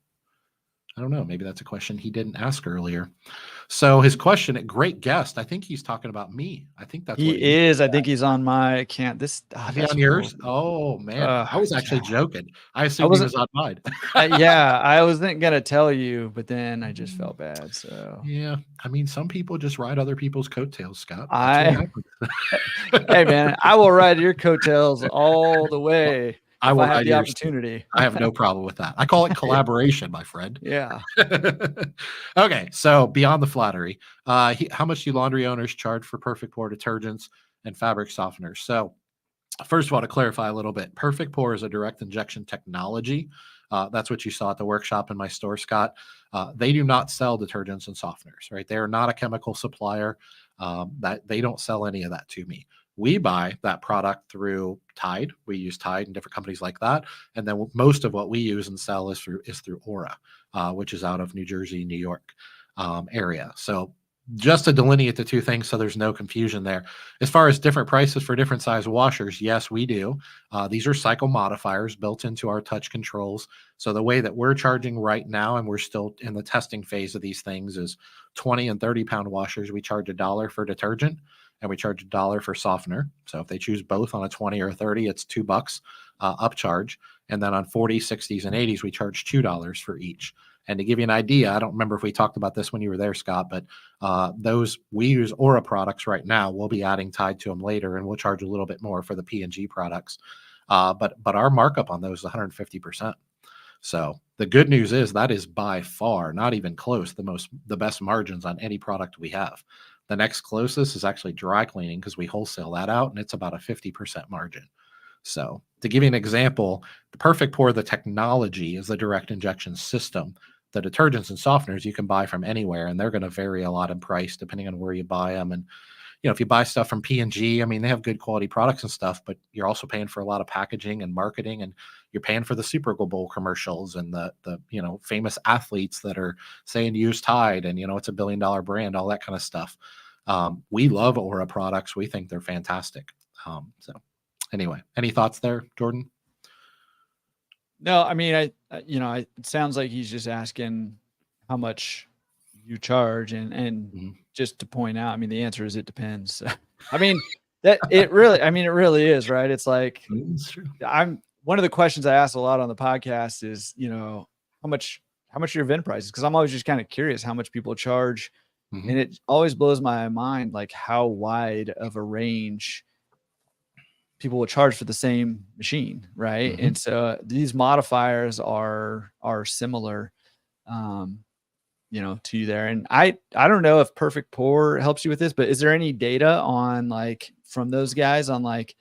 I don't know. Maybe that's a question he didn't ask earlier. So his question, great guest. I think he's talking about me. I think that's he what is. I think he's on my account. Is he on yours? Oh man, I was actually joking. I assumed he was on mine. Yeah, I wasn't gonna tell you, but then I just felt bad. So yeah, I mean, some people just ride other people's coattails, Scott. Hey man, I will ride your coattails all the way. I will have the opportunity. I have no problem with that. I call it collaboration, my friend. Yeah. Okay, so beyond the flattery, how much do laundry owners charge for Perfect Pour detergents and fabric softeners? So first of all, to clarify a little bit, Perfect Pour is a direct injection technology. That's what you saw at the workshop in my store, Scott. They do not sell detergents and softeners, right? They are not a chemical supplier. That they don't sell any of that to me. We buy that product through Tide. We use Tide and different companies like that. And then most of what we use and sell is through Aura, which is out of New Jersey, New York area. So just to delineate the two things so there's no confusion there. As far as different prices for different size washers, yes, we do. These are cycle modifiers built into our touch controls. So the way that we're charging right now, and we're still in the testing phase of these things, is 20 and 30 pound washers. We charge $1 for detergent and we charge $1 for softener. So if they choose both on a 20 or a 30, it's $2 upcharge. And then on 40, 60s, and 80s, we charge $2 for each. And to give you an idea, I don't remember if we talked about this when you were there, Scott, but we use Aura products right now. We'll be adding Tide to them later, and we'll charge a little bit more for the P&G products. But our markup on those is 150%. So the good news is that is by far, not even close, the best margins on any product we have. The next closest is actually dry cleaning because we wholesale that out, and it's about a 50% margin. So to give you an example, the Perfect Pour, the technology, is the direct injection system. The detergents and softeners you can buy from anywhere, and they're going to vary a lot in price depending on where you buy them. And if you buy stuff from P&G, I mean, they have good quality products and stuff, but you're also paying for a lot of packaging and marketing, and you're paying for the Super Bowl commercials and the famous athletes that are saying use Tide, and it's $1 billion brand, all that kind of stuff. We love Aura products. We think they're fantastic. So anyway, any thoughts there, Jordan? No, I mean, it sounds like he's just asking how much you charge, and just to point out, I mean, the answer is it depends. I mean, it really is, right? It's like, one of the questions I ask a lot on the podcast is, how much your event prices? Because I'm always just kind of curious how much people charge. And it always blows my mind, like how wide of a range people will charge for the same machine, right? And so these modifiers are similar, to you there. And I don't know if Perfect Pour helps you with this, but is there any data on, like, from those guys on, like,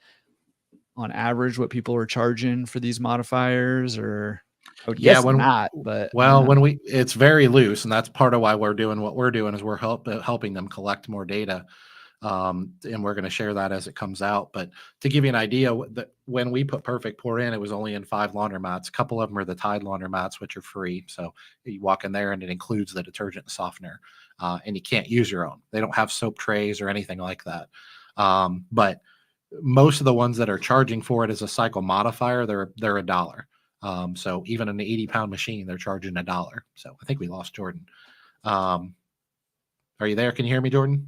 on average what people are charging for these modifiers? Or I would guess not, but it's very loose, and that's part of why we're doing what we're doing, is we're helping them collect more data. And we're going to share that as it comes out. But to give you an idea, that when we put Perfect Pour in, it was only in 5 laundromats. A couple of them are the Tide laundromats, which are free. So you walk in there and it includes the detergent and softener, and you can't use your own. They don't have soap trays or anything like that. But most of the ones that are charging for it as a cycle modifier, they're $1. So even an 80-pound machine, they're charging $1. So I think we lost Jordan. Are you there? Can you hear me, Jordan?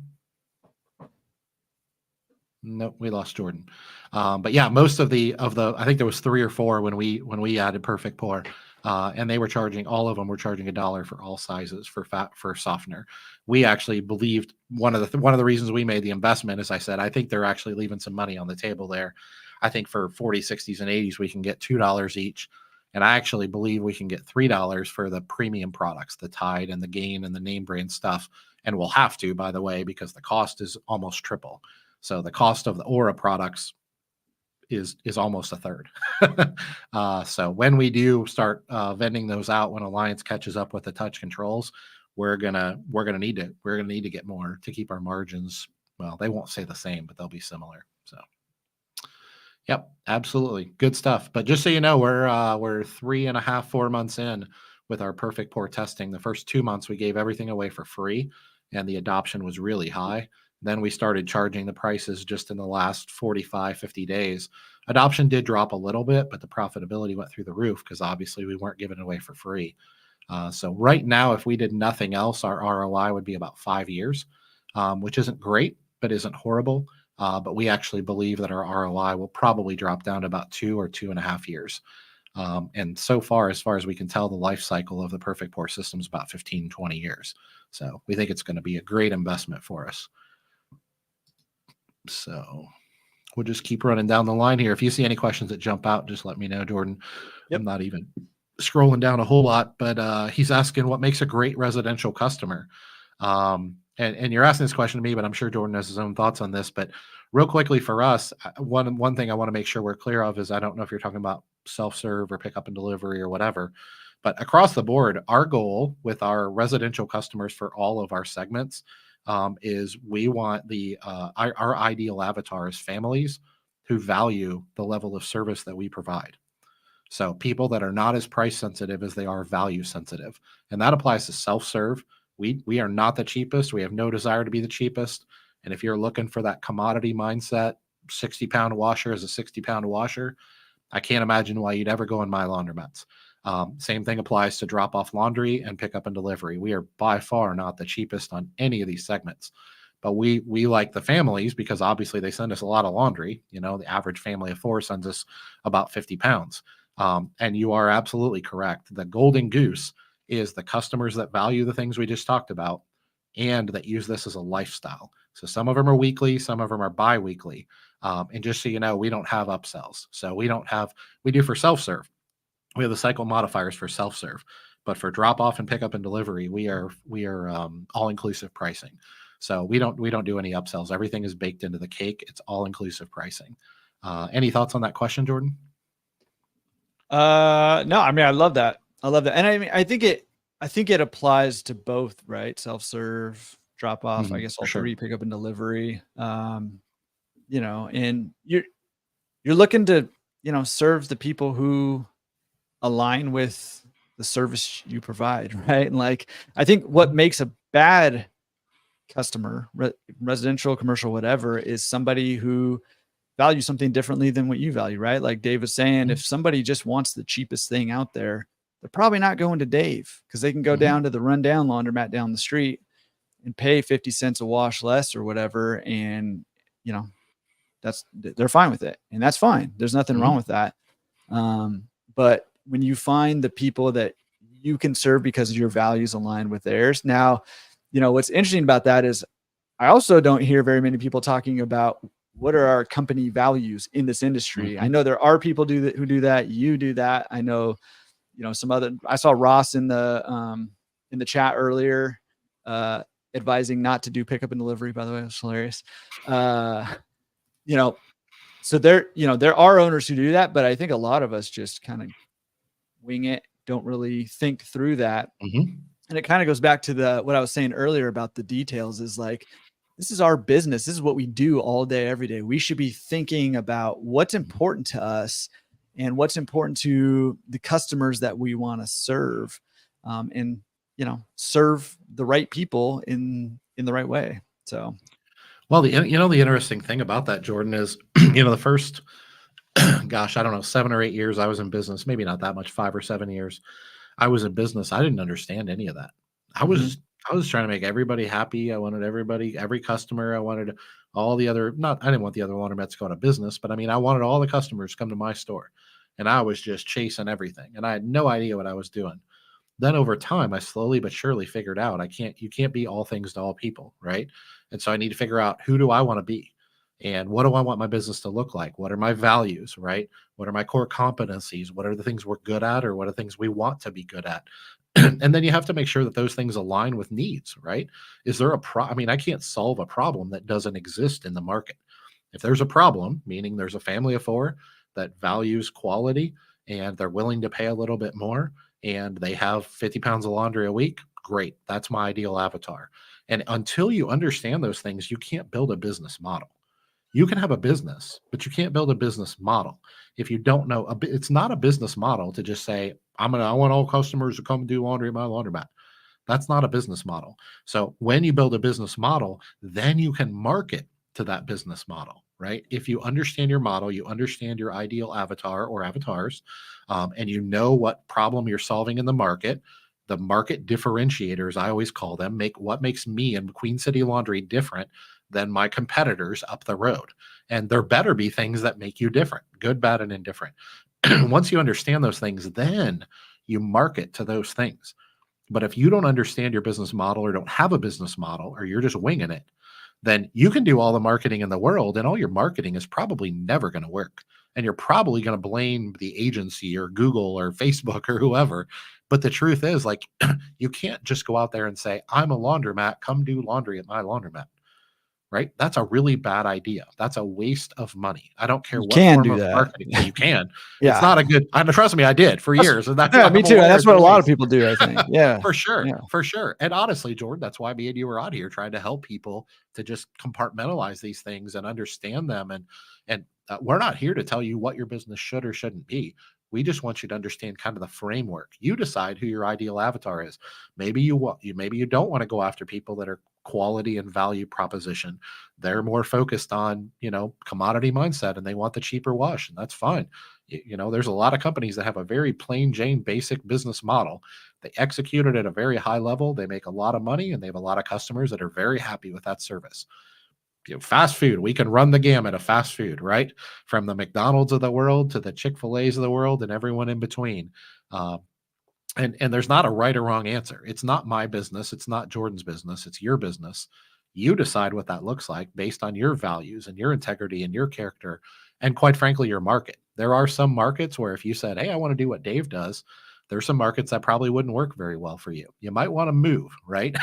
Nope, we lost Jordan. But yeah, most of the I think there was 3 or 4 when we added Perfect Pour, and they were charging, all of them were charging $1 for all sizes for softener. We actually believed one of the reasons we made the investment, as I said, I think they're actually leaving some money on the table there. I think for 40s, 60s, and 80s we can get $2 each. And I actually believe we can get $3 for the premium products, the Tide and the Gain and the name brand stuff. And we'll have to, by the way, because the cost is almost triple. So the cost of the Aura products is almost a third. So when we do start vending those out, when Alliance catches up with the touch controls, we're gonna need to get more to keep our margins. Well, they won't stay the same, but they'll be similar. So. Yep, absolutely. Good stuff. But just so you know, we're 3.5, 4 months in with our Perfect Pour testing. The first 2 months, we gave everything away for free, and the adoption was really high. Then we started charging the prices just in the last 45, 50 days. Adoption did drop a little bit, but the profitability went through the roof because obviously we weren't giving it away for free. So right now, if we did nothing else, our ROI would be about 5 years, which isn't great, but isn't horrible. But we actually believe that our ROI will probably drop down to about 2 or 2.5 years. And so far as we can tell, the life cycle of the Perfect Pour system is about 15, 20 years. So we think it's going to be a great investment for us. So we'll just keep running down the line here. If you see any questions that jump out, just let me know, Jordan. Yep. I'm not even scrolling down a whole lot, but he's asking what makes a great residential customer. And you're asking this question to me, but I'm sure Jordan has his own thoughts on this. But real quickly for us, one thing I want to make sure we're clear of is I don't know if you're talking about self-serve or pickup and delivery or whatever, but across the board, our goal with our residential customers for all of our segments is we want our ideal avatar is families who value the level of service that we provide. So people that are not as price sensitive as they are value sensitive, and that applies to self-serve. We are not the cheapest. We have no desire to be the cheapest. And if you're looking for that commodity mindset, 60-pound washer is a 60-pound washer. I can't imagine why you'd ever go in my laundromats. Same thing applies to drop-off laundry and pickup and delivery. We are by far not the cheapest on any of these segments. But we like the families because obviously they send us a lot of laundry. You know, the average family of 4 sends us about 50 pounds. And you are absolutely correct. The golden goose is the customers that value the things we just talked about and that use this as a lifestyle. So some of them are weekly, some of them are bi-weekly. And just so you know, we don't have upsells. So we do for self-serve. We have the cycle modifiers for self-serve, but for drop-off and pickup and delivery, we are all-inclusive pricing. So we don't do any upsells. Everything is baked into the cake. It's all-inclusive pricing. Any thoughts on that question, Jordan? No, I mean, I love that. And I mean, I think it applies to both, right? Self-serve, drop off, I guess all three, pick up and delivery. You know, and you're looking to, you know, serve the people who align with the service you provide, right? And like, I think what makes a bad customer, residential, commercial, whatever, is somebody who values something differently than what you value, right? Like Dave was saying, if somebody just wants the cheapest thing out there, they're probably not going to Dave because they can go down to the rundown laundromat down the street and pay 50 cents a wash less or whatever. And, you know, they're fine with it. And that's fine. There's nothing wrong with that. But when you find the people that you can serve because your values align with theirs. Now, you know, what's interesting about that is I also don't hear very many people talking about what are our company values in this industry. I know there are people who do that. You do that. I know, you know, I saw Ross in the chat earlier, advising not to do pickup and delivery, by the way. It was hilarious. You know, so there are owners who do that, but I think a lot of us just kind of wing it, don't really think through that. And it kind of goes back to what I was saying earlier about the details is like, this is our business. This is what we do all day, every day. We should be thinking about what's important to us and what's important to the customers that we want to serve, and, you know, serve the right people in the right way. So, well, the interesting thing about that, Jordan, is, you know, the first, gosh, I don't know, 7 or 8 years I was in business, maybe not that much, 5 or 7 years I was in business. I didn't understand any of that. I I was trying to make everybody happy. I wanted every customer. I wanted all the other, I didn't want the other laundromats to go out of business, but I mean, I wanted all the customers to come to my store, and I was just chasing everything, and I had no idea what I was doing. Then over time, I slowly but surely figured out you can't be all things to all people, right? And so I need to figure out, who do I want to be? And what do I want my business to look like? What are my values, right? What are my core competencies? What are the things we're good at, or what are the things we want to be good at? And then you have to make sure that those things align with needs, right? Is there I mean, I can't solve a problem that doesn't exist in the market. If there's a problem, meaning there's a family of four that values quality and they're willing to pay a little bit more, and they have 50 pounds of laundry a week, great. That's my ideal avatar. And until you understand those things, you can't build a business model. You can have a business, but you can't build a business model if you don't know. It's not a business model to just say, I want all customers to come do laundry at my laundromat. That's not a business model. So when you build a business model, then you can market to that business model, right? If you understand your model, you understand your ideal avatar or avatars, and you know what problem you're solving in the market differentiators, I always call them, what makes me and Queen City Laundry different than my competitors up the road. And there better be things that make you different, good, bad, and indifferent. Once you understand those things, then you market to those things. But if you don't understand your business model, or don't have a business model, or you're just winging it, then you can do all the marketing in the world, and all your marketing is probably never going to work. And you're probably going to blame the agency or Google or Facebook or whoever. But the truth is, like, you can't just go out there and say, I'm a laundromat, come do laundry at my laundromat. Right? That's a really bad idea. That's a waste of money. I don't care what form of marketing. You can. Yeah. It's not a good, trust me, I did for years. And that's me too. And that's what a lot of people do, I think. Yeah. For sure. Yeah. For sure. And honestly, Jordan, that's why me and you were out here trying to help people to just compartmentalize these things and understand them. And we're not here to tell you what your business should or shouldn't be. We just want you to understand kind of the framework. You decide who your ideal avatar is. Maybe you don't want to go after people that are quality and value proposition. They're more focused on, commodity mindset, and they want the cheaper wash, and that's fine. There's a lot of companies that have a very plain Jane basic business model. They execute it at a very high level. They make a lot of money, and they have a lot of customers that are very happy with that service. Fast food, we can run the gamut of fast food, right? From the McDonald's of the world to the Chick-fil-A's of the world and everyone in between. And there's not a right or wrong answer. It's not my business. It's not Jordan's business. It's your business. You decide what that looks like based on your values and your integrity and your character, and quite frankly, your market. There are some markets where if you said, hey, I want to do what Dave does, there's some markets that probably wouldn't work very well for you. You might want to move, right?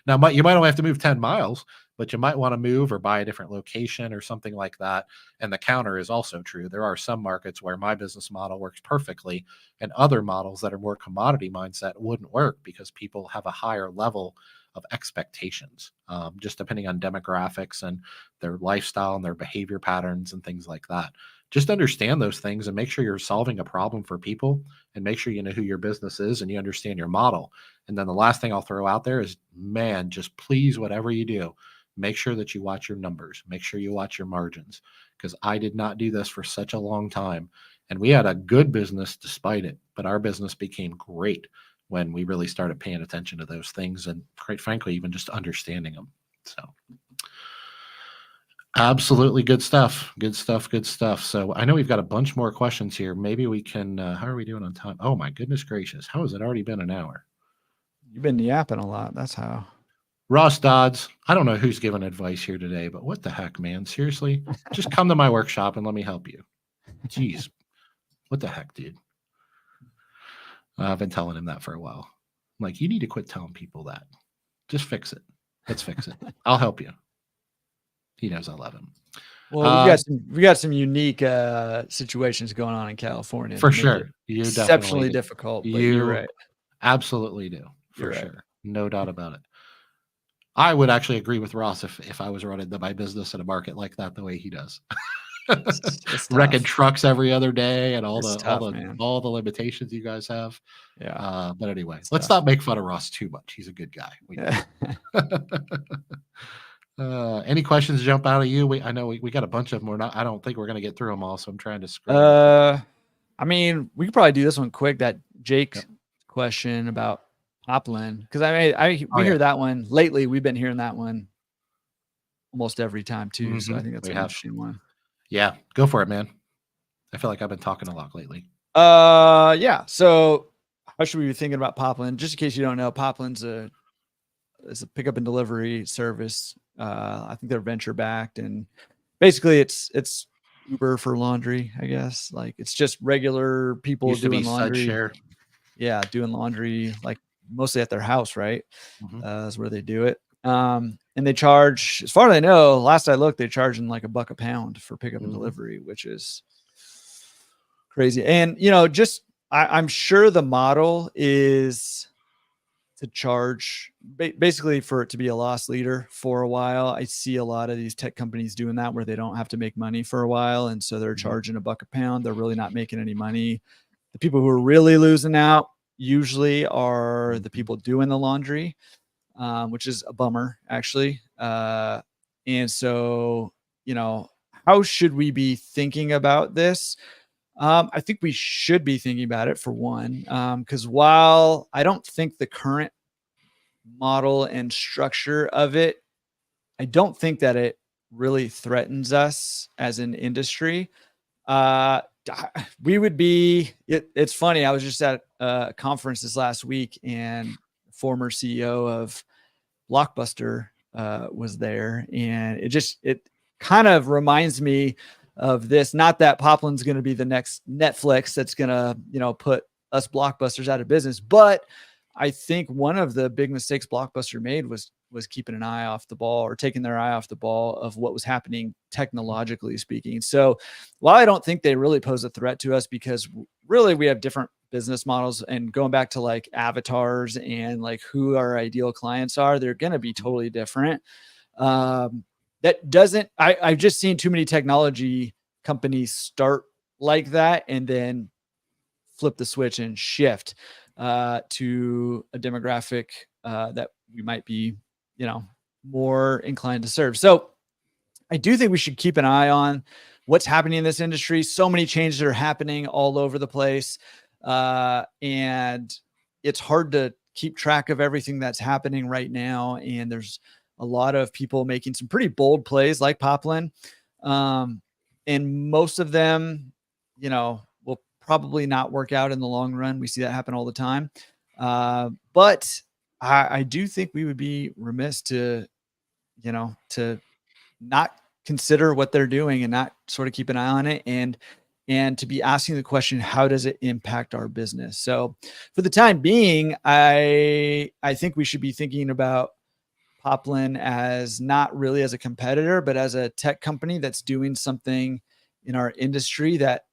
Now, you might only have to move 10 miles, but you might want to move or buy a different location or something like that. And the counter is also true. There are some markets where my business model works perfectly, and other models that are more commodity mindset wouldn't work because people have a higher level of expectations, just depending on demographics and their lifestyle and their behavior patterns and things like that. Just understand those things and make sure you're solving a problem for people, and make sure you know who your business is and you understand your model. And then the last thing I'll throw out there is, man, just please, whatever you do, make sure that you watch your numbers. Make sure you watch your margins, because I did not do this for such a long time. And we had a good business despite it, but our business became great when we really started paying attention to those things, and quite frankly, even just understanding them. So absolutely good stuff. Good stuff. Good stuff. So I know we've got a bunch more questions here. Maybe we can, how are we doing on time? Oh my goodness gracious. How has it already been an hour? You've been yapping a lot. That's how. Ross Dodds, I don't know who's giving advice here today, but what the heck, man? Seriously, just come to my workshop and let me help you. Jeez, what the heck, dude? I've been telling him that for a while. I'm like, you need to quit telling people that. Just fix it. Let's fix it. I'll help you. He knows I love him. Well, we got some unique situations going on in California. For sure. You exceptionally difficult. But you're right. Absolutely do. For sure. Right. No doubt about it. I would actually agree with Ross if I was running my business in a market like that the way he does. Wrecking trucks every other day and all the limitations you guys have. Yeah. But anyway, let's not make fun of Ross too much. He's a good guy. Any questions jump out of you? I know we got a bunch of them. I don't think we're going to get through them all, so I'm trying to scroll. I mean, we could probably do this one quick. That Jake question about Poplin, because we hear that one lately. We've been hearing that one almost every time too. Mm-hmm. So I think that's an interesting one. Yeah, go for it, man. I feel like I've been talking a lot lately. Yeah. So how should we be thinking about Poplin? Just in case you don't know, Poplin's a pickup and delivery service. I think they're venture backed, and basically it's Uber for laundry, I guess. Like it's just regular people doing laundry. Yeah, doing laundry, like mostly at their house, right? Mm-hmm. Is where they do it. And they charge, as far as I know, last I looked, they're charging like $1 a pound for pickup and delivery, which is crazy. And I'm sure the model is to charge basically for it to be a loss leader for a while. I see a lot of these tech companies doing that where they don't have to make money for a while. And so they're charging $1 a pound. They're really not making any money. The people who are really losing out usually are the people doing the laundry, which is a bummer, actually. And so, how should we be thinking about this? I think we should be thinking about it, for one, because while I don't think the current model and structure of it, I don't think that it really threatens us as an industry. We would be, it's funny. I was just at a conference this last week, and former CEO of Blockbuster was there, and it kind of reminds me of this. Not that Poplin's going to be the next Netflix that's going to, put us Blockbusters out of business, but I think one of the big mistakes Blockbuster made was keeping an eye off the ball, or taking their eye off the ball of what was happening technologically speaking. So while I don't think they really pose a threat to us, because really we have different business models, and going back to like avatars and like who our ideal clients are, they're going to be totally different. That doesn't, I've just seen too many technology companies start like that and then flip the switch and shift to a demographic that we might be, more inclined to serve. So I do think we should keep an eye on what's happening in this industry. So many changes are happening all over the place. And it's hard to keep track of everything that's happening right now. And there's a lot of people making some pretty bold plays like Poplin. And most of them, will probably not work out in the long run. We see that happen all the time. But I do think we would be remiss to not consider what they're doing and not sort of keep an eye on it, and to be asking the question, how does it impact our business? So for the time being, I think we should be thinking about Poplin as not really as a competitor, but as a tech company that's doing something in our industry that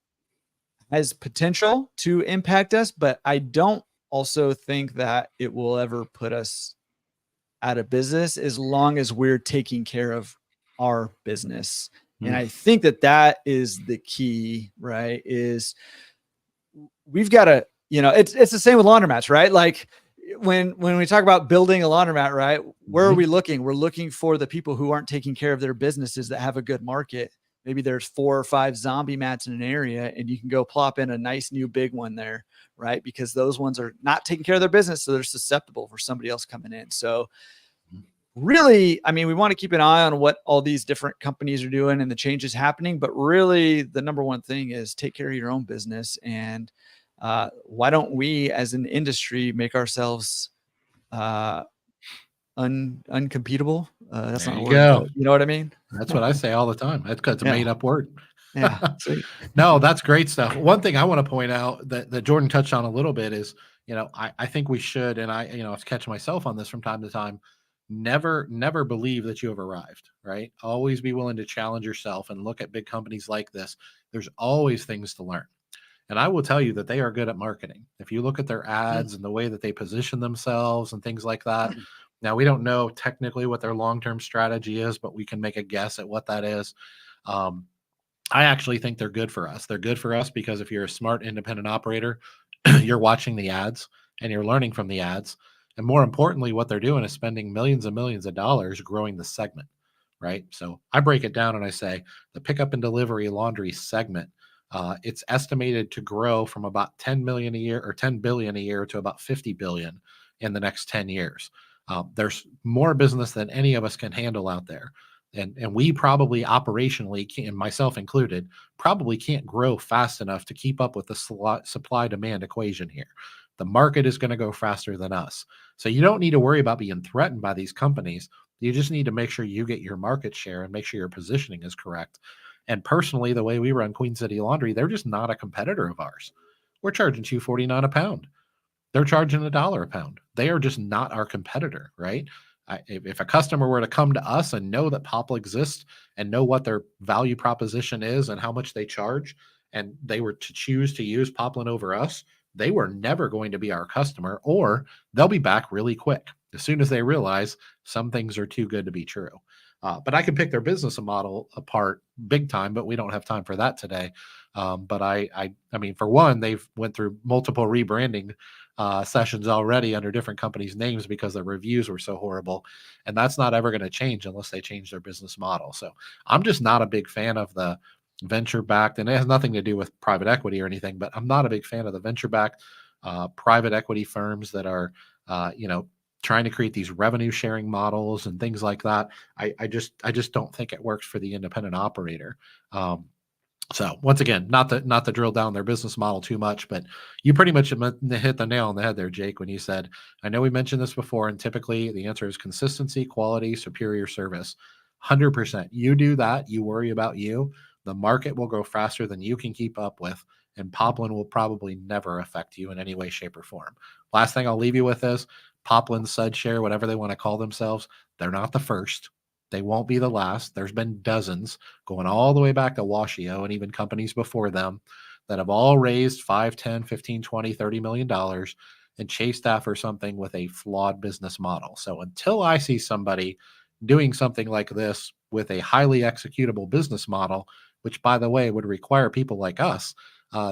has potential to impact us. But I don't also think that it will ever put us out of business as long as we're taking care of our business. And I think that is the key, right? Is we've got to, it's the same with laundromats, right? Like when we talk about building a laundromat, right? Where are we looking? We're looking for the people who aren't taking care of their businesses that have a good market. Maybe there's 4 or 5 zombie mats in an area, and you can go plop in a nice new big one there, right? Because those ones are not taking care of their business, so they're susceptible for somebody else coming in. So really, we want to keep an eye on what all these different companies are doing and the changes happening, but really the number one thing is take care of your own business. And why don't we as an industry make ourselves uncompetable? That's not a word, you know what I mean? That's what I say all the time. It's a made up word. Yeah. No, that's great stuff. One thing I want to point out that Jordan touched on a little bit is, I think we should, and I catch myself on this from time to time, never believe that you have arrived, right? Always be willing to challenge yourself and look at big companies like this. There's always things to learn. And I will tell you that they are good at marketing. If you look at their ads and the way that they position themselves and things like that. Now, we don't know technically what their long-term strategy is, but we can make a guess at what that is. I actually think they're good for us. They're good for us because if you're a smart independent operator, you're watching the ads and you're learning from the ads. And more importantly, what they're doing is spending millions and millions of dollars growing the segment, right? So I break it down and I say the pickup and delivery laundry segment, it's estimated to grow from about 10 million a year or 10 billion a year to about 50 billion in the next 10 years. There's more business than any of us can handle out there. And we probably operationally, and myself included, probably can't grow fast enough to keep up with the supply demand equation here. The market is going to go faster than us. So you don't need to worry about being threatened by these companies. You just need to make sure you get your market share and make sure your positioning is correct. And personally, the way we run Queen City Laundry, they're just not a competitor of ours. We're charging $2.49 a pound. They're charging $1 a pound. They are just not our competitor, right? If a customer were to come to us and know that Popl exists and know what their value proposition is and how much they charge, and they were to choose to use Poplin over us, they were never going to be our customer, or they'll be back really quick as soon as they realize some things are too good to be true. But I could pick their business model apart big time, but we don't have time for that today. But I mean, for one, they've went through multiple rebranding sessions already under different companies' names because the reviews were so horrible, and that's not ever going to change unless they change their business model. So I'm just not a big fan of the venture-backed, and it has nothing to do with private equity or anything, but I'm not a big fan of the venture-backed private equity firms that are, trying to create these revenue sharing models and things like that. I just don't think it works for the independent operator. So once again, not to drill down their business model too much, but you pretty much hit the nail on the head there, Jake, when you said, I know we mentioned this before, and typically the answer is consistency, quality, superior service. 100%. You do that, you worry about you, the market will grow faster than you can keep up with, and Poplin will probably never affect you in any way, shape, or form. Last thing I'll leave you with is Poplin, Sudshare, whatever they want to call themselves, they're not the first. They won't be the last. There's been dozens going all the way back to Washio and even companies before them that have all raised 5, 10, 15, 20, $30 million and chased after something with a flawed business model. So until I see somebody doing something like this with a highly executable business model, which by the way would require people like us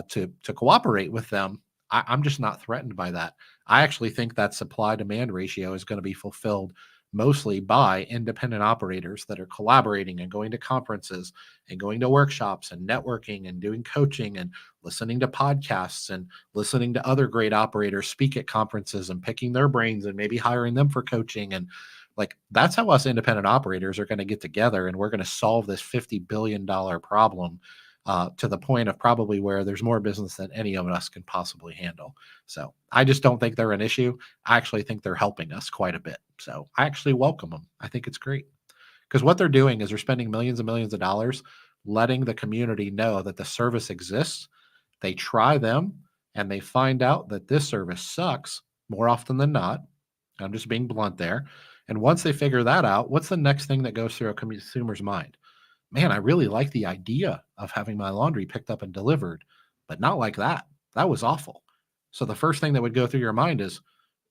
to cooperate with them, I'm just not threatened by that. I actually think that supply-demand ratio is going to be fulfilled mostly by independent operators that are collaborating and going to conferences and going to workshops and networking and doing coaching and listening to podcasts and listening to other great operators speak at conferences and picking their brains and maybe hiring them for coaching. And like, that's how us independent operators are going to get together, and we're going to solve this $50 billion problem to the point of probably where there's more business than any of us can possibly handle. So I just don't think they're an issue. I actually think they're helping us quite a bit. So I actually welcome them. I think it's great because what they're doing is they're spending millions and millions of dollars letting the community know that the service exists. They try them and they find out that this service sucks more often than not. I'm just being blunt there. And once they figure that out, what's the next thing that goes through a consumer's mind? Man, I really like the idea of having my laundry picked up and delivered, but not like that. That was awful. So the first thing that would go through your mind is,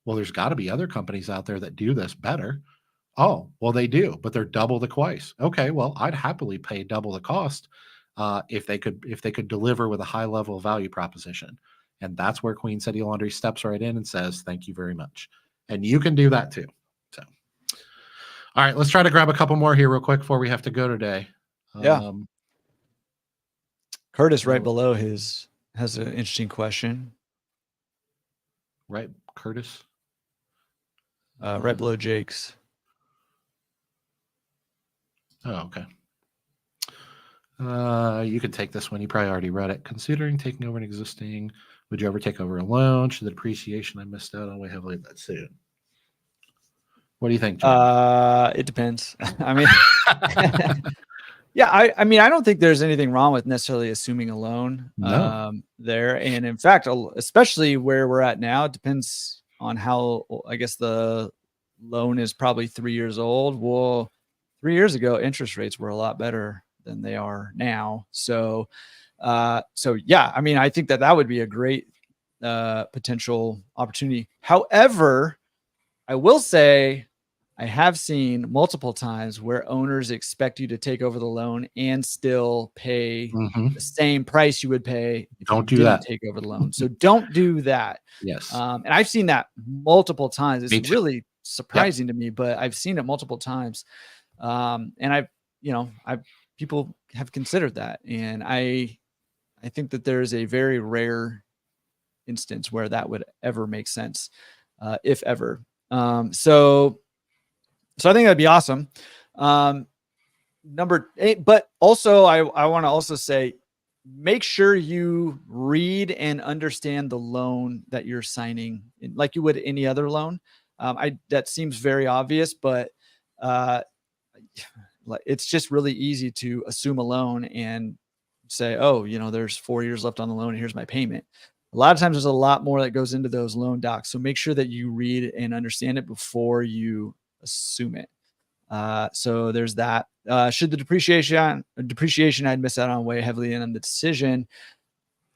well, there's got to be other companies out there that do this better. Oh, well, they do, but they're double the price. Okay, well, I'd happily pay double the cost if they could deliver with a high level of value proposition. And that's where Queen City Laundry steps right in and says, thank you very much. And you can do that too. So, all right, let's try to grab a couple more here real quick before we have to go today. Yeah. Curtis right below has an interesting question. Right, Curtis? Right below Jake's. Oh, okay. You could take this one. You probably already read it. Considering taking over an existing, would you ever take over a loan? Should the depreciation I missed out on weigh heavily that soon? What do you think, Jordan? It depends. I mean, yeah, I mean, I don't think there's anything wrong with necessarily assuming a loan there. And in fact, especially where we're at now, it depends on how, I guess the loan is probably 3 years old. Well, 3 years ago, interest rates were a lot better than they are now. So yeah, I mean, I think that would be a great potential opportunity. However, I will say I have seen multiple times where owners expect you to take over the loan and still pay the same price you would pay if you didn't take over the loan. So don't do that. Yes. And I've seen that multiple times. It's really surprising to me, but I've seen it multiple times. And people have considered that. And I think that there is a very rare instance where that would ever make sense. if ever. So I think that'd be awesome. Number 8, but also I want to also say, make sure you read and understand the loan that you're signing like you would any other loan. That seems very obvious, but it's just really easy to assume a loan and say, oh, there's 4 years left on the loan and here's my payment. A lot of times there's a lot more that goes into those loan docs. So make sure that you read and understand it before you assume it. So there's that. Should the depreciation I'd miss out on weigh heavily in on the decision?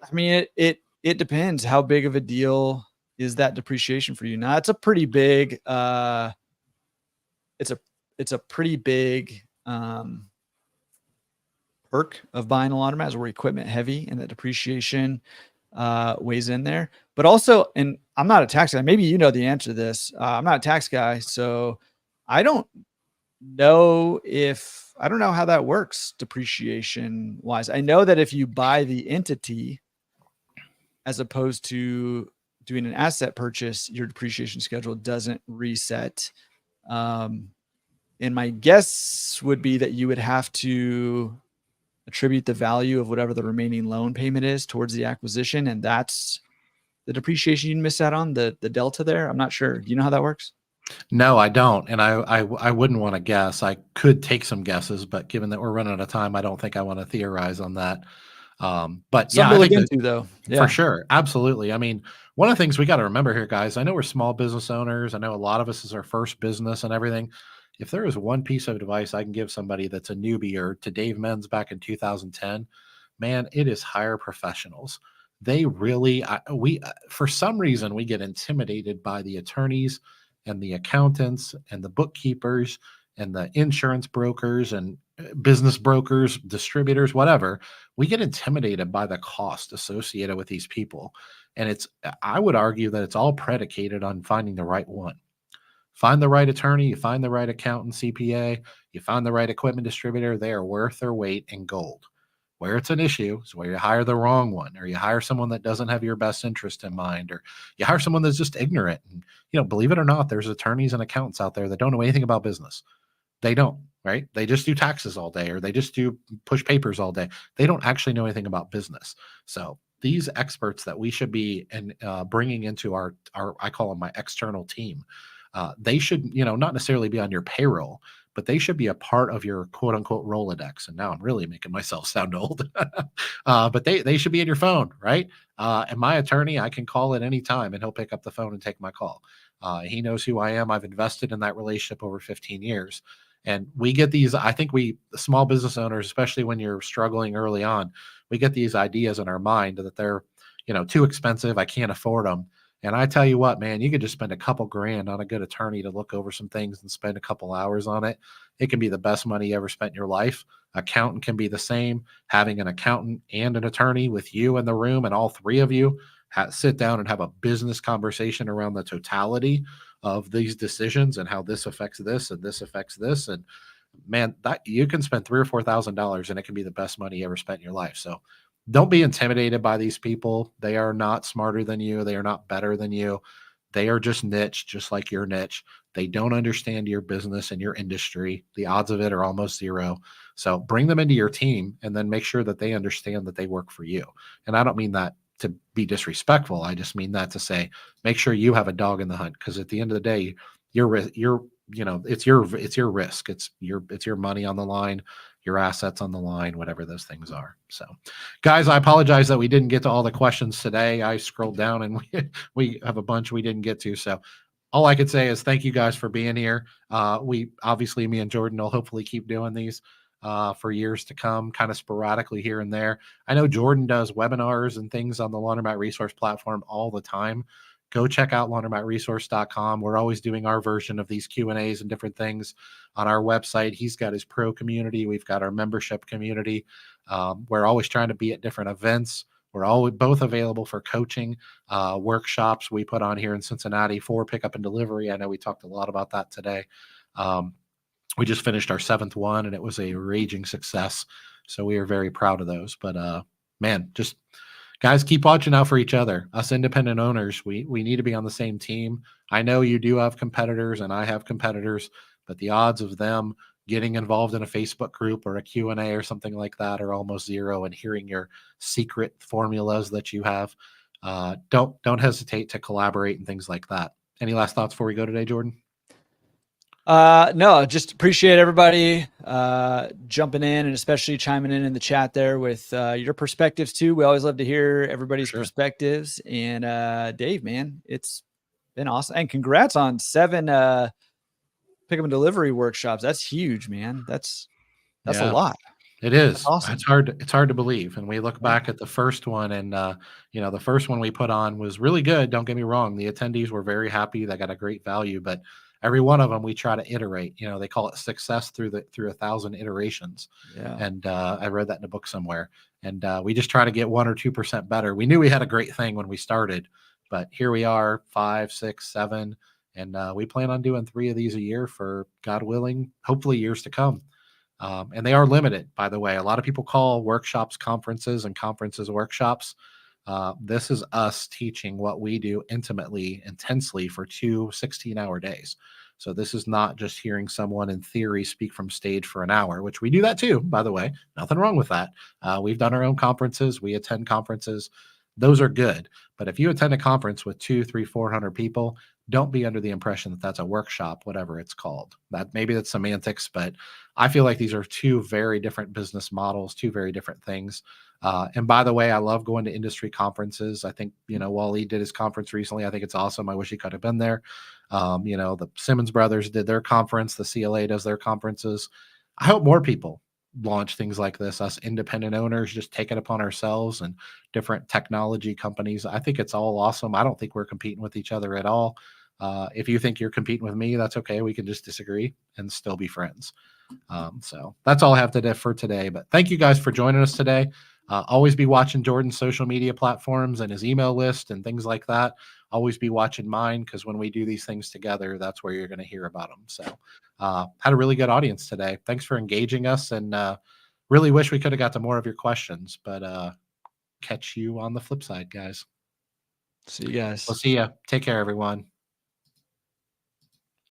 I mean, it depends. How big of a deal is that depreciation for you? Now, it's a pretty big, it's a pretty big perk of buying a laundromat is we're equipment heavy, and the depreciation weighs in there. But also, and I'm not a tax guy. Maybe you know the answer to this. I'm not a tax guy, so I don't know how that works depreciation wise. I know that if you buy the entity as opposed to doing an asset purchase, your depreciation schedule doesn't reset. And my guess would be that you would have to attribute the value of whatever the remaining loan payment is towards the acquisition. And that's the depreciation you miss out on, the delta there. I'm not sure. Do you know how that works? No, I don't. And I wouldn't want to guess. I could take some guesses, but given that we're running out of time, I don't think I want to theorize on that. But something to look into, though. For sure. Absolutely. I mean, one of the things we got to remember here, guys, I know we're small business owners. I know a lot of us is our first business and everything. If there is one piece of advice I can give somebody that's a newbie or to Dave Menz back in 2010, man, it is hire professionals. They really, for some reason, we get intimidated by the attorneys and the accountants and the bookkeepers and the insurance brokers and business brokers, distributors, whatever. We get intimidated by the cost associated with these people. And I would argue that it's all predicated on finding the right one. Find the right attorney, you find the right accountant, CPA, you find the right equipment distributor, they are worth their weight in gold. Where it's an issue is where you hire the wrong one, or you hire someone that doesn't have your best interest in mind, or you hire someone that's just ignorant. And, believe it or not, there's attorneys and accountants out there that don't know anything about business. They don't, right? They just do taxes all day, or they just do push papers all day. They don't actually know anything about business. So these experts that we should be bringing into our, I call them my external team, they should, not necessarily be on your payroll, but they should be a part of your quote unquote Rolodex. And now I'm really making myself sound old, but they should be in your phone, right? And my attorney, I can call at any time and he'll pick up the phone and take my call. He knows who I am. I've invested in that relationship over 15 years. And we get these, I think the small business owners, especially when you're struggling early on, we get these ideas in our mind that they're, too expensive. I can't afford them. And I tell you what, man, you could just spend a couple grand on a good attorney to look over some things and spend a couple hours on it. It can be the best money you ever spent in your life. Accountant can be the same. Having an accountant and an attorney with you in the room and all three of you sit down and have a business conversation around the totality of these decisions and how this affects this and this affects this. And man, that you can spend $3,000 or $4,000 and it can be the best money you ever spent in your life. So don't be intimidated by these people. They are not smarter than you. They are not better than you. They are just niche, just like your niche. They don't understand your business and your industry. The odds of it are almost zero. So bring them into your team and then make sure that they understand that they work for you. And I don't mean that to be disrespectful. I just mean that to say, make sure you have a dog in the hunt. Because at the end of the day, it's your risk. It's your money on the line, your assets on the line, whatever those things are. So guys, I apologize that we didn't get to all the questions today. I scrolled down and we have a bunch we didn't get to. So all I could say is thank you guys for being here. Me and Jordan will hopefully keep doing these for years to come, kind of sporadically here and there. I know Jordan does webinars and things on the Laundromat Resource platform all the time. Go check out laundromatresource.com. We're always doing our version of these Q&As and different things on our website. He's got his pro community. We've got our membership community. We're always trying to be at different events. We're always both available for coaching workshops we put on here in Cincinnati for pickup and delivery. I know we talked a lot about that today. We just finished our 7th one and it was a raging success. So we are very proud of those. But man, just guys, keep watching out for each other. Us independent owners, we need to be on the same team. I know you do have competitors and I have competitors, but the odds of them getting involved in a Facebook group or a Q&A or something like that are almost zero, and hearing your secret formulas that you have, don't hesitate to collaborate and things like that. Any last thoughts before we go today, Jordan? No, just appreciate everybody jumping in, and especially chiming in the chat there with your perspectives too. We always love to hear everybody's perspectives. And Dave, man, it's been awesome, and congrats on 7 pickup and delivery workshops. That's huge, man. That's a lot. It is. Awesome. It's hard to believe. And we look back at the first one, and the first one we put on was really good. Don't get me wrong. The attendees were very happy. They got a great value, but every one of them we try to iterate. They call it success through 1,000 iterations. Yeah. And I read that in a book somewhere. And we just try to get 1 or 2% better. We knew we had a great thing when we started, but here we are, 5, 6, 7, and we plan on doing 3 of these a year for, God willing, hopefully years to come. And they are limited, by the way. A lot of people call workshops conferences and conferences workshops. This is us teaching what we do intimately, intensely for 2 16-hour days. So this is not just hearing someone in theory speak from stage for an hour, which we do that too, by the way. Nothing wrong with that. We've done our own conferences. We attend conferences. Those are good. But if you attend a conference with 200, 300, 400 people, don't be under the impression that that's a workshop, whatever it's called. That maybe that's semantics, but I feel like these are 2 very different business models, 2 very different things. And by the way, I love going to industry conferences. I think, Wally did his conference recently. I think it's awesome. I wish he could have been there. The Simmons brothers did their conference. The CLA does their conferences. I hope more people launch things like this, us independent owners just take it upon ourselves, and different technology companies. I think it's all awesome. I don't think we're competing with each other at all. If you think you're competing with me, that's okay. We can just disagree and still be friends. So that's all I have to do for today. But thank you guys for joining us today. Always be watching Jordan's social media platforms and his email list and things like that. Always be watching mine, because when we do these things together, that's where you're going to hear about them. So had a really good audience today. Thanks for engaging us, and really wish we could have got to more of your questions, but catch you on the flip side, guys. See you guys. We'll see you. Take care, everyone.